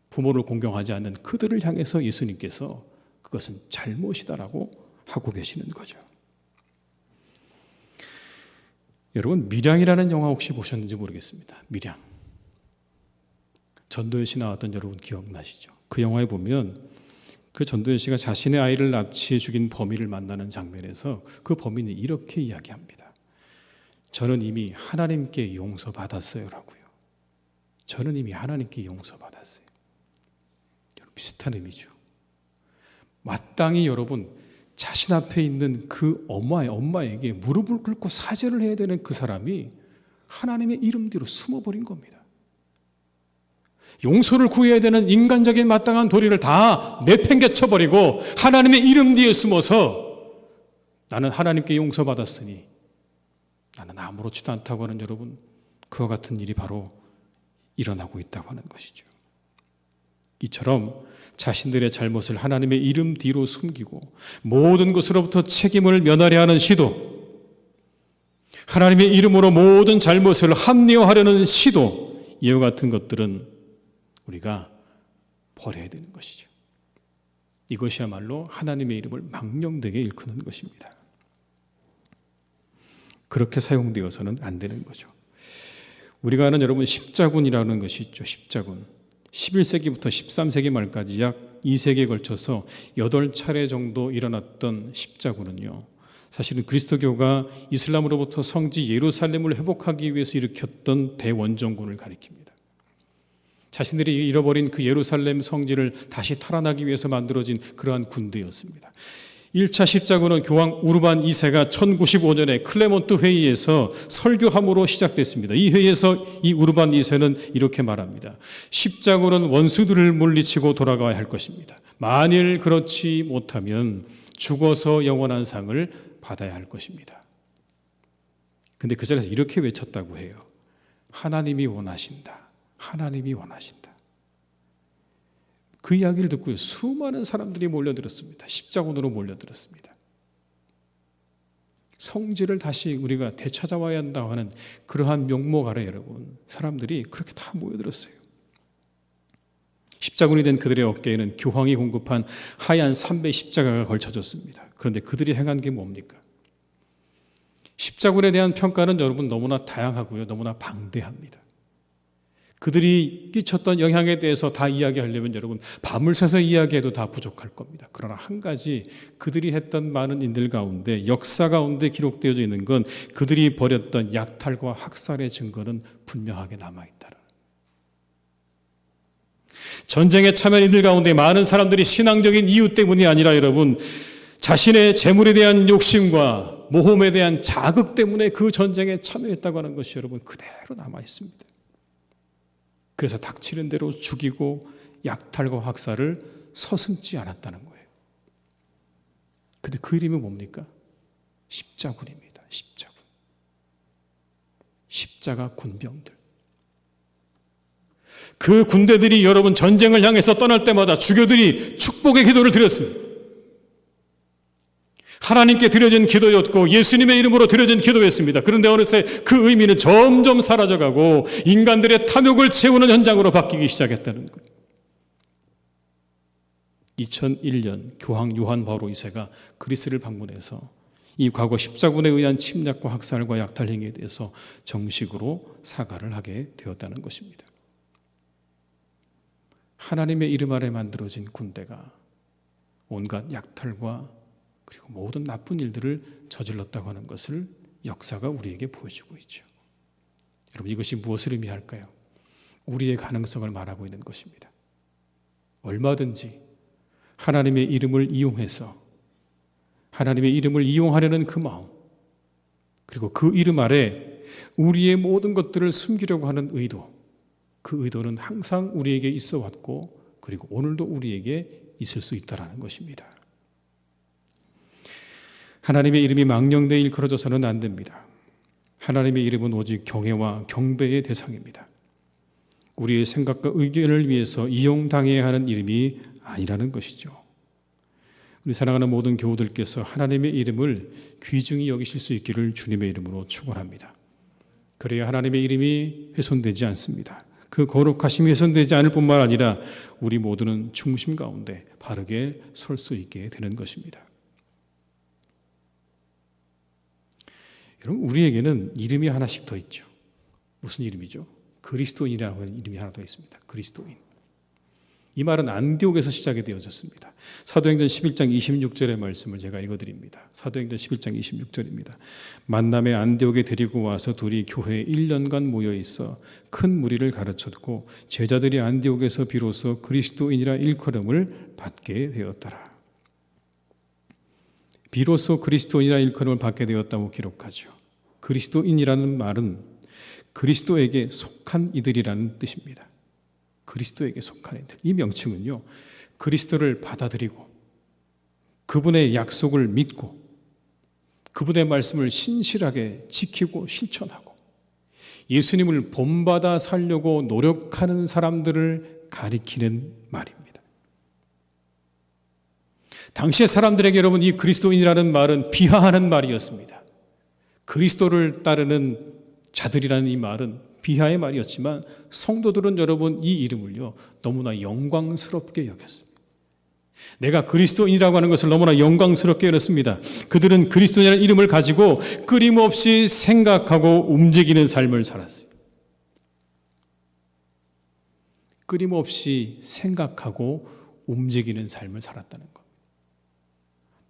부모를 공경하지 않는 그들을 향해서 예수님께서 그것은 잘못이다라고 하고 계시는 거죠. 여러분, 밀양이라는 영화 혹시 보셨는지 모르겠습니다. 밀양. 전도연 씨 나왔던 여러분 기억나시죠? 그 영화에 보면 그 전도연 씨가 자신의 아이를 납치해 죽인 범인을 만나는 장면에서 그 범인이 이렇게 이야기합니다. 저는 이미 하나님께 용서받았어요라고요. 저는 이미 하나님께 용서받았어요. 비슷한 의미죠. 마땅히 여러분, 자신 앞에 있는 그 엄마에게 무릎을 꿇고 사죄를 해야 되는 그 사람이 하나님의 이름 뒤로 숨어버린 겁니다. 용서를 구해야 되는 인간적인 마땅한 도리를 다 내팽개쳐버리고 하나님의 이름 뒤에 숨어서 나는 하나님께 용서받았으니 나는 아무렇지도 않다고 하는 여러분, 그와 같은 일이 바로 일어나고 있다고 하는 것이죠. 이처럼 자신들의 잘못을 하나님의 이름 뒤로 숨기고 모든 것으로부터 책임을 면하려 하는 시도, 하나님의 이름으로 모든 잘못을 합리화하려는 시도, 이와 같은 것들은 우리가 버려야 되는 것이죠. 이것이야말로 하나님의 이름을 망령되게 일컫는 것입니다. 그렇게 사용되어서는 안 되는 거죠. 우리가 아는 여러분 십자군이라는 것이 있죠. 십자군. 11세기부터 13세기 말까지 약 2세기에 걸쳐서 8차례 정도 일어났던 십자군은요, 사실은 그리스도교가 이슬람으로부터 성지 예루살렘을 회복하기 위해서 일으켰던 대원정군을 가리킵니다. 자신들이 잃어버린 그 예루살렘 성지를 다시 탈환하기 위해서 만들어진 그러한 군대였습니다. 1차 십자군은 교황 우르반 2세가 1095년에 클레몬트 회의에서 설교함으로 시작됐습니다. 이 회의에서 이 우르반 2세는 이렇게 말합니다. 십자군은 원수들을 물리치고 돌아가야 할 것입니다. 만일 그렇지 못하면 죽어서 영원한 상을 받아야 할 것입니다. 근데 그 자리에서 이렇게 외쳤다고 해요. 하나님이 원하신다. 하나님이 원하신다. 그 이야기를 듣고 수많은 사람들이 몰려들었습니다. 십자군으로 몰려들었습니다. 성지를 다시 우리가 되찾아와야 한다고 하는 그러한 명목 아래 여러분, 사람들이 그렇게 다 모여들었어요. 십자군이 된 그들의 어깨에는 교황이 공급한 하얀 삼배 십자가가 걸쳐졌습니다. 그런데 그들이 행한 게 뭡니까? 십자군에 대한 평가는 여러분 너무나 다양하고요. 너무나 방대합니다. 그들이 끼쳤던 영향에 대해서 다 이야기하려면 여러분 밤을 새서 이야기해도 다 부족할 겁니다. 그러나 한 가지, 그들이 했던 많은 일들 가운데, 역사 가운데 기록되어져 있는 건 그들이 벌였던 약탈과 학살의 증거는 분명하게 남아있다는. 전쟁에 참여한 이들 가운데 많은 사람들이 신앙적인 이유 때문이 아니라 여러분 자신의 재물에 대한 욕심과 모험에 대한 자극 때문에 그 전쟁에 참여했다고 하는 것이 여러분 그대로 남아있습니다. 그래서 닥치는 대로 죽이고 약탈과 학살을 서슴지 않았다는 거예요. 근데 그 이름이 뭡니까? 십자군입니다. 십자군. 십자가 군병들. 그 군대들이 여러분 전쟁을 향해서 떠날 때마다 주교들이 축복의 기도를 드렸습니다. 하나님께 드려진 기도였고 예수님의 이름으로 드려진 기도였습니다. 그런데 어느새 그 의미는 점점 사라져가고 인간들의 탐욕을 채우는 현장으로 바뀌기 시작했다는 거예요. 2001년 교황 요한 바오로 2세가 그리스를 방문해서 이 과거 십자군에 의한 침략과 학살과 약탈 행위에 대해서 정식으로 사과를 하게 되었다는 것입니다. 하나님의 이름 아래 만들어진 군대가 온갖 약탈과 그리고 모든 나쁜 일들을 저질렀다고 하는 것을 역사가 우리에게 보여주고 있죠. 여러분 이것이 무엇을 의미할까요? 우리의 가능성을 말하고 있는 것입니다. 얼마든지 하나님의 이름을 이용해서 하나님의 이름을 이용하려는 그 마음, 그리고 그 이름 아래 우리의 모든 것들을 숨기려고 하는 의도, 그 의도는 항상 우리에게 있어 왔고 그리고 오늘도 우리에게 있을 수 있다는 것입니다. 하나님의 이름이 망령되이 일컬어져서는 안 됩니다. 하나님의 이름은 오직 경외와 경배의 대상입니다. 우리의 생각과 의견을 위해서 이용당해야 하는 이름이 아니라는 것이죠. 우리 사랑하는 모든 교우들께서 하나님의 이름을 귀중히 여기실 수 있기를 주님의 이름으로 축원합니다. 그래야 하나님의 이름이 훼손되지 않습니다. 그 거룩하심이 훼손되지 않을 뿐만 아니라 우리 모두는 중심 가운데 바르게 설 수 있게 되는 것입니다. 여러분 우리에게는 이름이 하나씩 더 있죠. 무슨 이름이죠? 그리스도인이라고 하는 이름이 하나 더 있습니다. 그리스도인. 이 말은 안디옥에서 시작이 되어졌습니다. 사도행전 11장 26절의 말씀을 제가 읽어드립니다. 사도행전 11장 26절입니다. 만남에 안디옥에 데리고 와서 둘이 교회에 1년간 모여있어 큰 무리를 가르쳤고 제자들이 안디옥에서 비로소 그리스도인이라 일컬음을 받게 되었더라. 비로소 그리스도인이라 일컬음을 받게 되었다고 기록하죠. 그리스도인이라는 말은 그리스도에게 속한 이들이라는 뜻입니다. 그리스도에게 속한 이들. 이 명칭은요, 그리스도를 받아들이고 그분의 약속을 믿고 그분의 말씀을 신실하게 지키고 실천하고 예수님을 본받아 살려고 노력하는 사람들을 가리키는 말입니다. 당시의 사람들에게 여러분 이 그리스도인이라는 말은 비하하는 말이었습니다. 그리스도를 따르는 자들이라는 이 말은 비하의 말이었지만 성도들은 여러분 이 이름을요 너무나 영광스럽게 여겼습니다. 내가 그리스도인이라고 하는 것을 너무나 영광스럽게 여겼습니다. 그들은 그리스도인이라는 이름을 가지고 끊임없이 생각하고 움직이는 삶을 살았어요. 끊임없이 생각하고 움직이는 삶을 살았다는 것.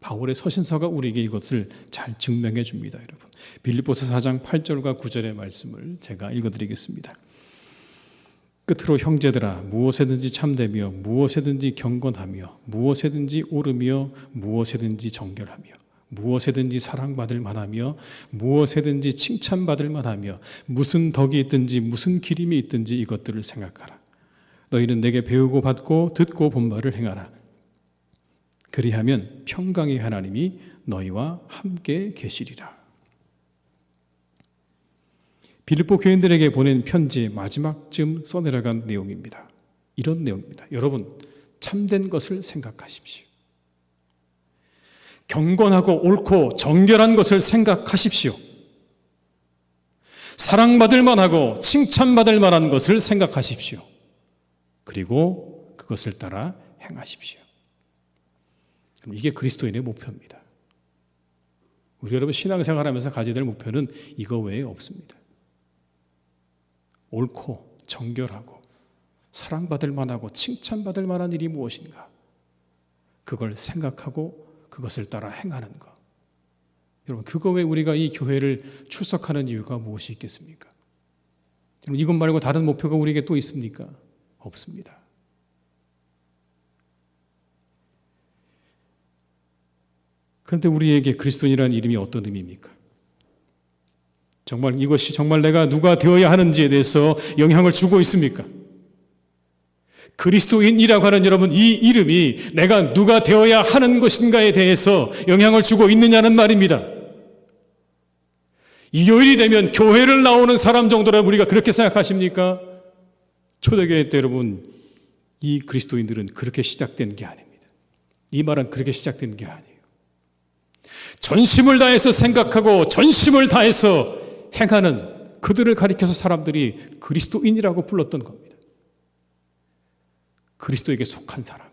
바울의 서신서가 우리에게 이것을 잘 증명해 줍니다. 여러분 빌립보서 4장 8절과 9절의 말씀을 제가 읽어드리겠습니다. 끝으로 형제들아, 무엇에든지 참되며 무엇에든지 경건하며 무엇에든지 옳으며 무엇에든지 정결하며 무엇에든지 사랑받을 만하며 무엇에든지 칭찬받을 만하며 무슨 덕이 있든지 무슨 기림이 있든지 이것들을 생각하라. 너희는 내게 배우고 받고 듣고 본 바를 행하라. 그리하면 평강의 하나님이 너희와 함께 계시리라. 빌립보 교인들에게 보낸 편지의 마지막쯤 써내려간 내용입니다. 이런 내용입니다. 여러분, 참된 것을 생각하십시오. 경건하고 옳고 정결한 것을 생각하십시오. 사랑받을 만하고 칭찬받을 만한 것을 생각하십시오. 그리고 그것을 따라 행하십시오. 이게 그리스도인의 목표입니다. 우리 여러분 신앙생활하면서 가져야 될 목표는 이거 외에 없습니다. 옳고 정결하고 사랑받을 만하고 칭찬받을 만한 일이 무엇인가? 그걸 생각하고 그것을 따라 행하는 것. 여러분, 그거 외에 우리가 이 교회를 출석하는 이유가 무엇이 있겠습니까? 여러분, 이것 말고 다른 목표가 우리에게 또 있습니까? 없습니다. 그런데 우리에게 그리스도인이라는 이름이 어떤 의미입니까? 정말 이것이 정말 내가 누가 되어야 하는지에 대해서 영향을 주고 있습니까? 그리스도인이라고 하는 여러분, 이 이름이 내가 누가 되어야 하는 것인가에 대해서 영향을 주고 있느냐는 말입니다. 일요일이 되면 교회를 나오는 사람 정도라도 우리가 그렇게 생각하십니까? 초대교회 때 여러분, 이 그리스도인들은 그렇게 시작된 게 아닙니다. 이 말은 그렇게 시작된 게 아니에요. 전심을 다해서 생각하고 전심을 다해서 행하는 그들을 가리켜서 사람들이 그리스도인이라고 불렀던 겁니다. 그리스도에게 속한 사람,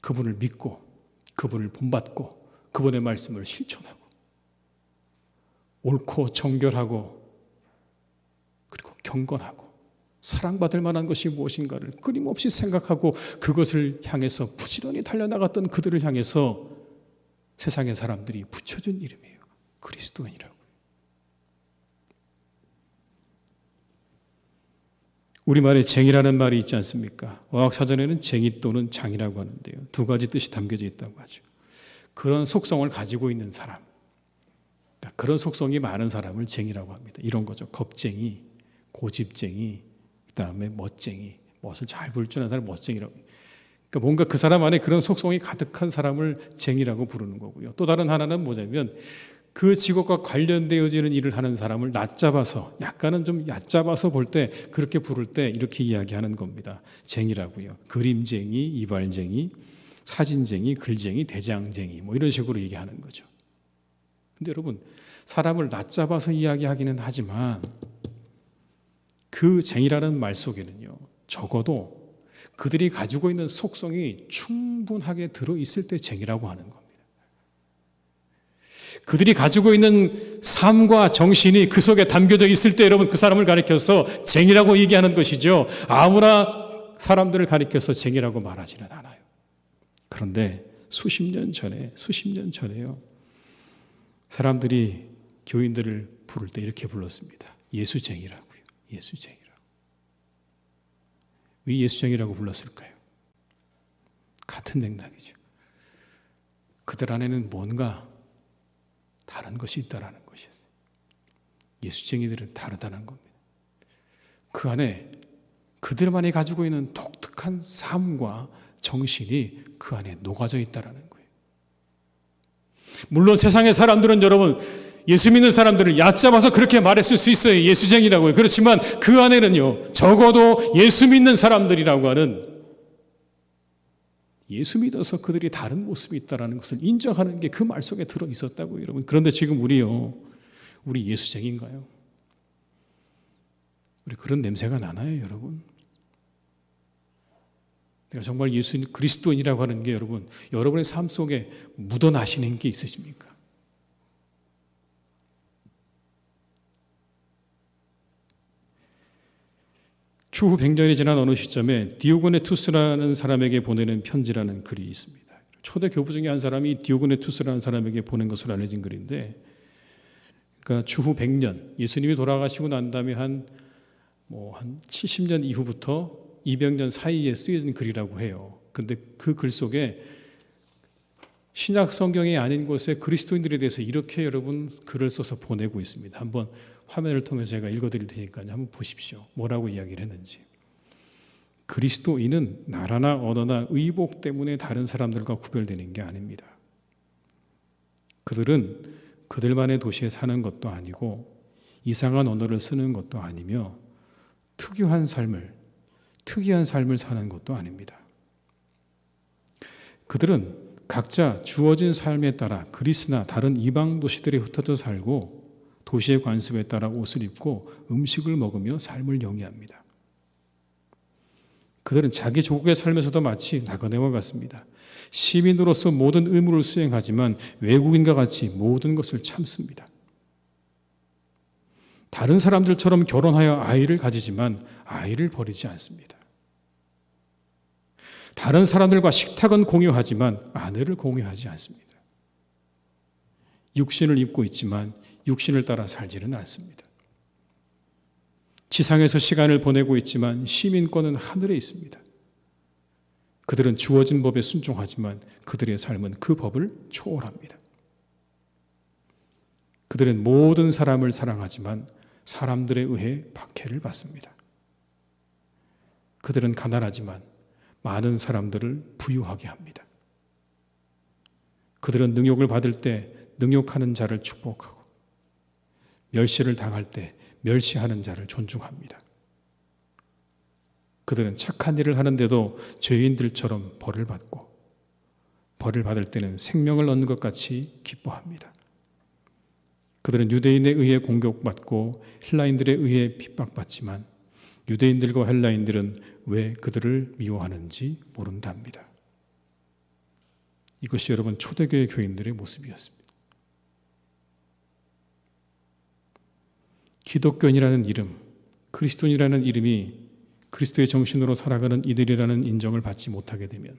그분을 믿고 그분을 본받고 그분의 말씀을 실천하고 옳고 정결하고 그리고 경건하고 사랑받을 만한 것이 무엇인가를 끊임없이 생각하고 그것을 향해서 부지런히 달려나갔던 그들을 향해서 세상의 사람들이 붙여준 이름이에요. 그리스도인이라고. 우리말에 쟁이라는 말이 있지 않습니까? 어학사전에는 쟁이 또는 장이라고 하는데요. 두 가지 뜻이 담겨져 있다고 하죠. 그런 속성을 가지고 있는 사람, 그런 속성이 많은 사람을 쟁이라고 합니다. 이런 거죠. 겁쟁이, 고집쟁이, 그다음에 멋쟁이, 멋을 잘 부릴 줄 아는 사람 멋쟁이라고. 그러니까 뭔가 그 사람 안에 그런 속성이 가득한 사람을 쟁이라고 부르는 거고요. 또 다른 하나는 뭐냐면 그 직업과 관련되어지는 일을 하는 사람을 낮잡아서, 약간은 좀 얕잡아서 볼 때, 그렇게 부를 때 이렇게 이야기하는 겁니다. 쟁이라고요. 그림쟁이, 이발쟁이, 사진쟁이, 글쟁이, 대장쟁이, 뭐 이런 식으로 얘기하는 거죠. 근데 여러분, 사람을 낮잡아서 이야기하기는 하지만 그 쟁이라는 말 속에는요, 적어도 그들이 가지고 있는 속성이 충분하게 들어있을 때 쟁이라고 하는 겁니다. 그들이 가지고 있는 삶과 정신이 그 속에 담겨져 있을 때 여러분, 그 사람을 가리켜서 쟁이라고 얘기하는 것이죠. 아무나 사람들을 가리켜서 쟁이라고 말하지는 않아요. 그런데 수십 년 전에요, 사람들이 교인들을 부를 때 이렇게 불렀습니다. 예수쟁이라고요. 예수쟁이라고. 왜 예수쟁이라고 불렀을까요? 같은 맥락이죠. 그들 안에는 뭔가 다른 것이 있다라는 것이었어요. 예수쟁이들은 다르다는 겁니다. 그 안에 그들만이 가지고 있는 독특한 삶과 정신이 그 안에 녹아져 있다라는 거예요. 물론 세상의 사람들은 여러분, 예수 믿는 사람들을 얕잡아서 그렇게 말했을 수 있어요. 예수쟁이라고요. 그렇지만 그 안에는요, 적어도 예수 믿는 사람들이라고 하는, 예수 믿어서 그들이 다른 모습이 있다는 것을 인정하는 게 그 말 속에 들어 있었다고요, 여러분. 그런데 지금 우리 예수쟁인가요? 우리 그런 냄새가 나나요, 여러분? 내가 정말 예수 그리스도인이라고 하는 게 여러분, 여러분의 삶 속에 묻어나시는 게 있으십니까? 추후 100년이 지난 어느 시점에 디오그네투스라는 사람에게 보내는 편지라는 글이 있습니다. 초대 교부 중에 한 사람이 디오그네투스라는 사람에게 보낸 것으로 알려진 글인데, 그러니까 추후 100년, 예수님이 돌아가시고 난 다음에 한 한 70년 이후부터 200년 사이에 쓰여진 글이라고 해요. 근데 그 글 속에 신약 성경이 아닌 곳에 그리스도인들에 대해서 이렇게 여러분 글을 써서 보내고 있습니다. 한번 화면을 통해서 제가 읽어드릴 테니까요. 한번 보십시오. 뭐라고 이야기를 했는지. 그리스도인은 나라나 언어나 의복 때문에 다른 사람들과 구별되는 게 아닙니다. 그들은 그들만의 도시에 사는 것도 아니고 이상한 언어를 쓰는 것도 아니며 특이한 삶을 사는 것도 아닙니다. 그들은 각자 주어진 삶에 따라 그리스나 다른 이방 도시들에 흩어져 살고 도시의 관습에 따라 옷을 입고 음식을 먹으며 삶을 영위합니다. 그들은 자기 조국의 삶에서도 마치 나그네와 같습니다. 시민으로서 모든 의무를 수행하지만 외국인과 같이 모든 것을 참습니다. 다른 사람들처럼 결혼하여 아이를 가지지만 아이를 버리지 않습니다. 다른 사람들과 식탁은 공유하지만 아내를 공유하지 않습니다. 육신을 입고 있지만 육신을 따라 살지는 않습니다. 지상에서 시간을 보내고 있지만 시민권은 하늘에 있습니다. 그들은 주어진 법에 순종하지만 그들의 삶은 그 법을 초월합니다. 그들은 모든 사람을 사랑하지만 사람들에 의해 박해를 받습니다. 그들은 가난하지만 많은 사람들을 부유하게 합니다. 그들은 능욕을 받을 때 능욕하는 자를 축복하고 멸시를 당할 때 멸시하는 자를 존중합니다. 그들은 착한 일을 하는데도 죄인들처럼 벌을 받고 벌을 받을 때는 생명을 얻는 것 같이 기뻐합니다. 그들은 유대인에 의해 공격받고 헬라인들에 의해 핍박받지만 유대인들과 헬라인들은 왜 그들을 미워하는지 모른답니다. 이것이 여러분 초대교회 교인들의 모습이었습니다. 기독교인이라는 이름, 그리스도인이라는 이름이 그리스도의 정신으로 살아가는 이들이라는 인정을 받지 못하게 되면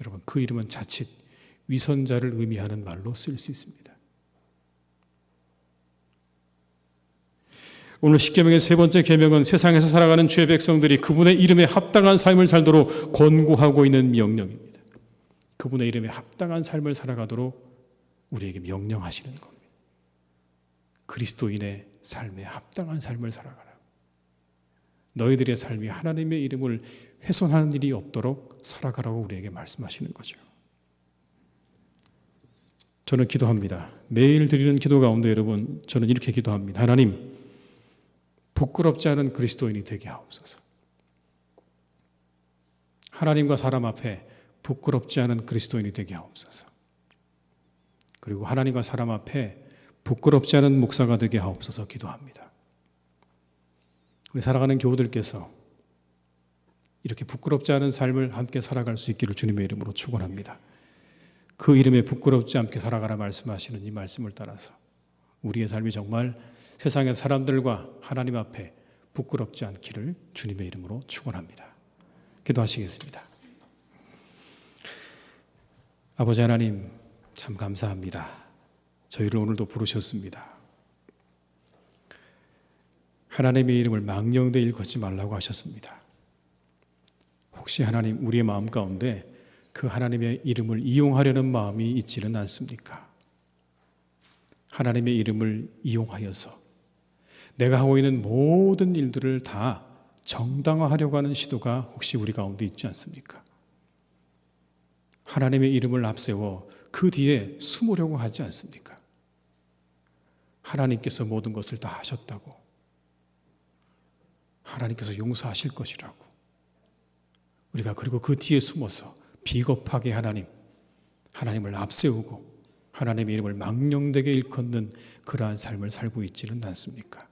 여러분 그 이름은 자칫 위선자를 의미하는 말로 쓰일 수 있습니다. 오늘 십계명의 세 번째 계명은 세상에서 살아가는 주의 백성들이 그분의 이름에 합당한 삶을 살도록 권고하고 있는 명령입니다. 그분의 이름에 합당한 삶을 살아가도록 우리에게 명령하시는 겁니다. 그리스도인의 삶에 합당한 삶을 살아가라. 너희들의 삶이 하나님의 이름을 훼손하는 일이 없도록 살아가라고 우리에게 말씀하시는 거죠. 저는 기도합니다. 매일 드리는 기도 가운데 여러분 저는 이렇게 기도합니다. 하나님, 부끄럽지 않은 그리스도인이 되게 하옵소서. 하나님과 사람 앞에 부끄럽지 않은 그리스도인이 되게 하옵소서. 그리고 하나님과 사람 앞에 부끄럽지 않은 목사가 되게 하옵소서 기도합니다. 우리 살아가는 교우들께서 이렇게 부끄럽지 않은 삶을 함께 살아갈 수 있기를 주님의 이름으로 축원합니다. 그 이름에 부끄럽지 않게 살아가라 말씀하시는 이 말씀을 따라서 우리의 삶이 정말 세상의 사람들과 하나님 앞에 부끄럽지 않기를 주님의 이름으로 축원합니다. 기도하시겠습니다. 아버지 하나님 참 감사합니다. 저희를 오늘도 부르셨습니다. 하나님의 이름을 망령되이 일컫지 말라고 하셨습니다. 혹시 하나님 우리의 마음 가운데 그 하나님의 이름을 이용하려는 마음이 있지는 않습니까? 하나님의 이름을 이용하여서 내가 하고 있는 모든 일들을 다 정당화하려고 하는 시도가 혹시 우리 가운데 있지 않습니까? 하나님의 이름을 앞세워 그 뒤에 숨으려고 하지 않습니까? 하나님께서 모든 것을 다 하셨다고, 하나님께서 용서하실 것이라고, 우리가 그리고 그 뒤에 숨어서 비겁하게 하나님을 앞세우고 하나님의 이름을 망령되게 일컫는 그러한 삶을 살고 있지는 않습니까?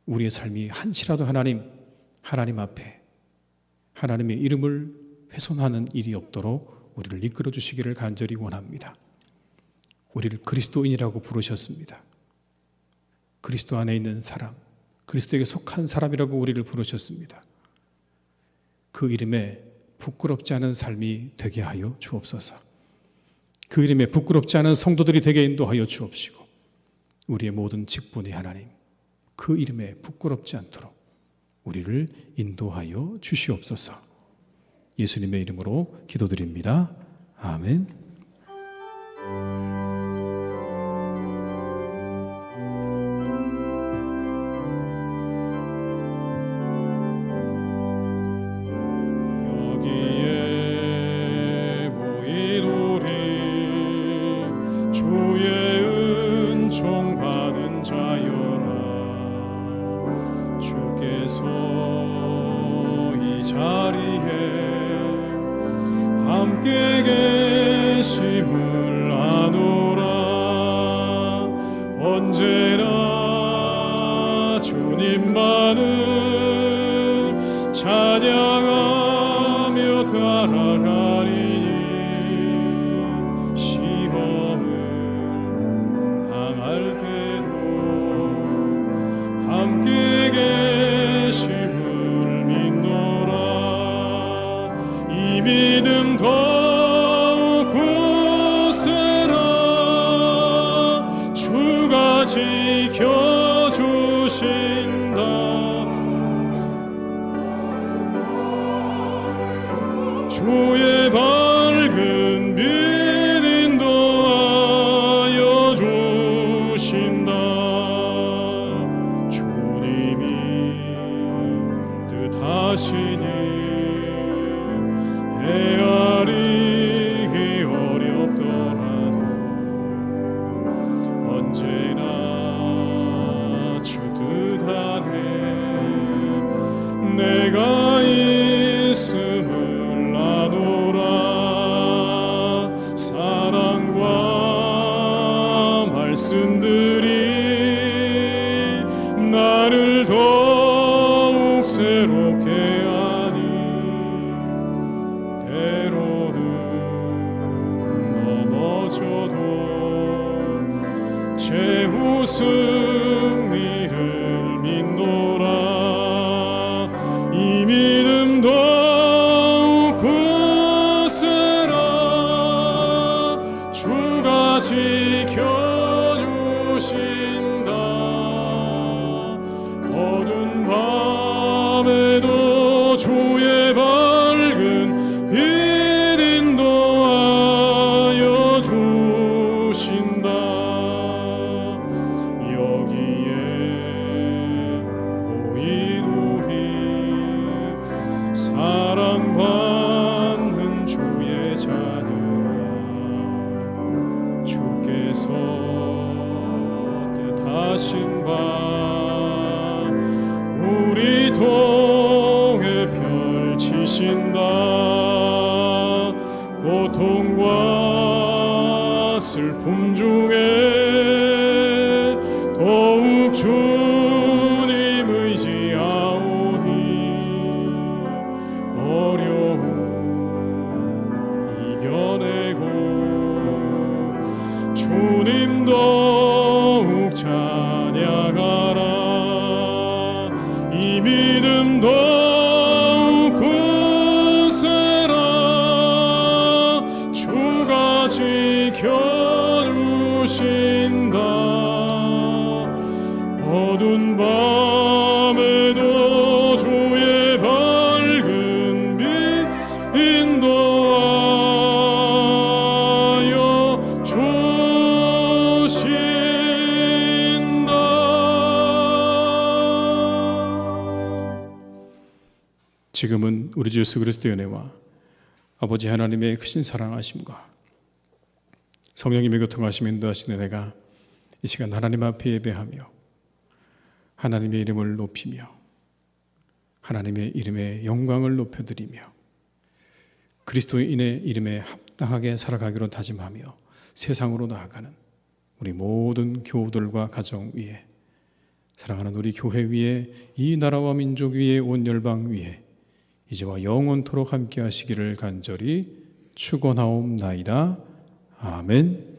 우리의 삶이 한시라도 하나님 앞에 하나님의 이름을 훼손하는 일이 없도록 우리를 이끌어 주시기를 간절히 원합니다. 우리를 그리스도인이라고 부르셨습니다. 그리스도 안에 있는 사람, 그리스도에게 속한 사람이라고 우리를 부르셨습니다. 그 이름에 부끄럽지 않은 삶이 되게 하여 주옵소서. 그 이름에 부끄럽지 않은 성도들이 되게 인도하여 주옵시고 우리의 모든 직분이 하나님, 그 이름에 부끄럽지 않도록 우리를 인도하여 주시옵소서. 예수님의 이름으로 기도드립니다. 아멘. 여기에 모인 우리 주의 은총 받은 자여라. 주께서 이 자리에 함께 계심을 아노라. 언제나 주님만을 찬양하며 따라가리니 시험을 당할 때도 함께 계심을 믿노라. 이 믿음 더욱 굳세라. 주가 지켜주신다. 주의 밝은 빛 인도하여 주신다. 주님이 뜻하시니 헤아리기 어렵더라도 언제나 주 뜻 안에 내가 있음을 아노라. 사랑과 말씀들이 나를 더욱 새롭게 하니 때로는 넘어져도 최후 승리를 믿노라. 이 믿음 더욱 굳세라. 주가 지켜주신다. 어두운 밤에도 주의 밝은 빛 인도하여 주신다. 여기에 모인 우리 사랑받는 주의 자녀라. 주께서 뜻하신 바 우리 통해 펼치신다. 고통과 슬픔 중에 더욱 주님 의지하오니 어려움 이겨내고 주님 더욱 찬양하라. 이 믿음 더욱 굳세라. 주가 지켜주신다. 어두운 밤에도 주의 밝은 빛 인도하여 주신다. 지금은 우리 주 예수 그리스도의 은혜와 아버지 하나님의 크신 사랑하심과 성령님의 교통하심 인도하시는 내가 이 시간 하나님 앞에 예배하며 하나님의 이름을 높이며 하나님의 이름의 영광을 높여드리며 그리스도인의 이름에 합당하게 살아가기로 다짐하며 세상으로 나아가는 우리 모든 교우들과 가정 위에, 사랑하는 우리 교회 위에, 이 나라와 민족 위에, 온 열방 위에 이제와 영원토록 함께 하시기를 간절히 축원하옵나이다. 아멘.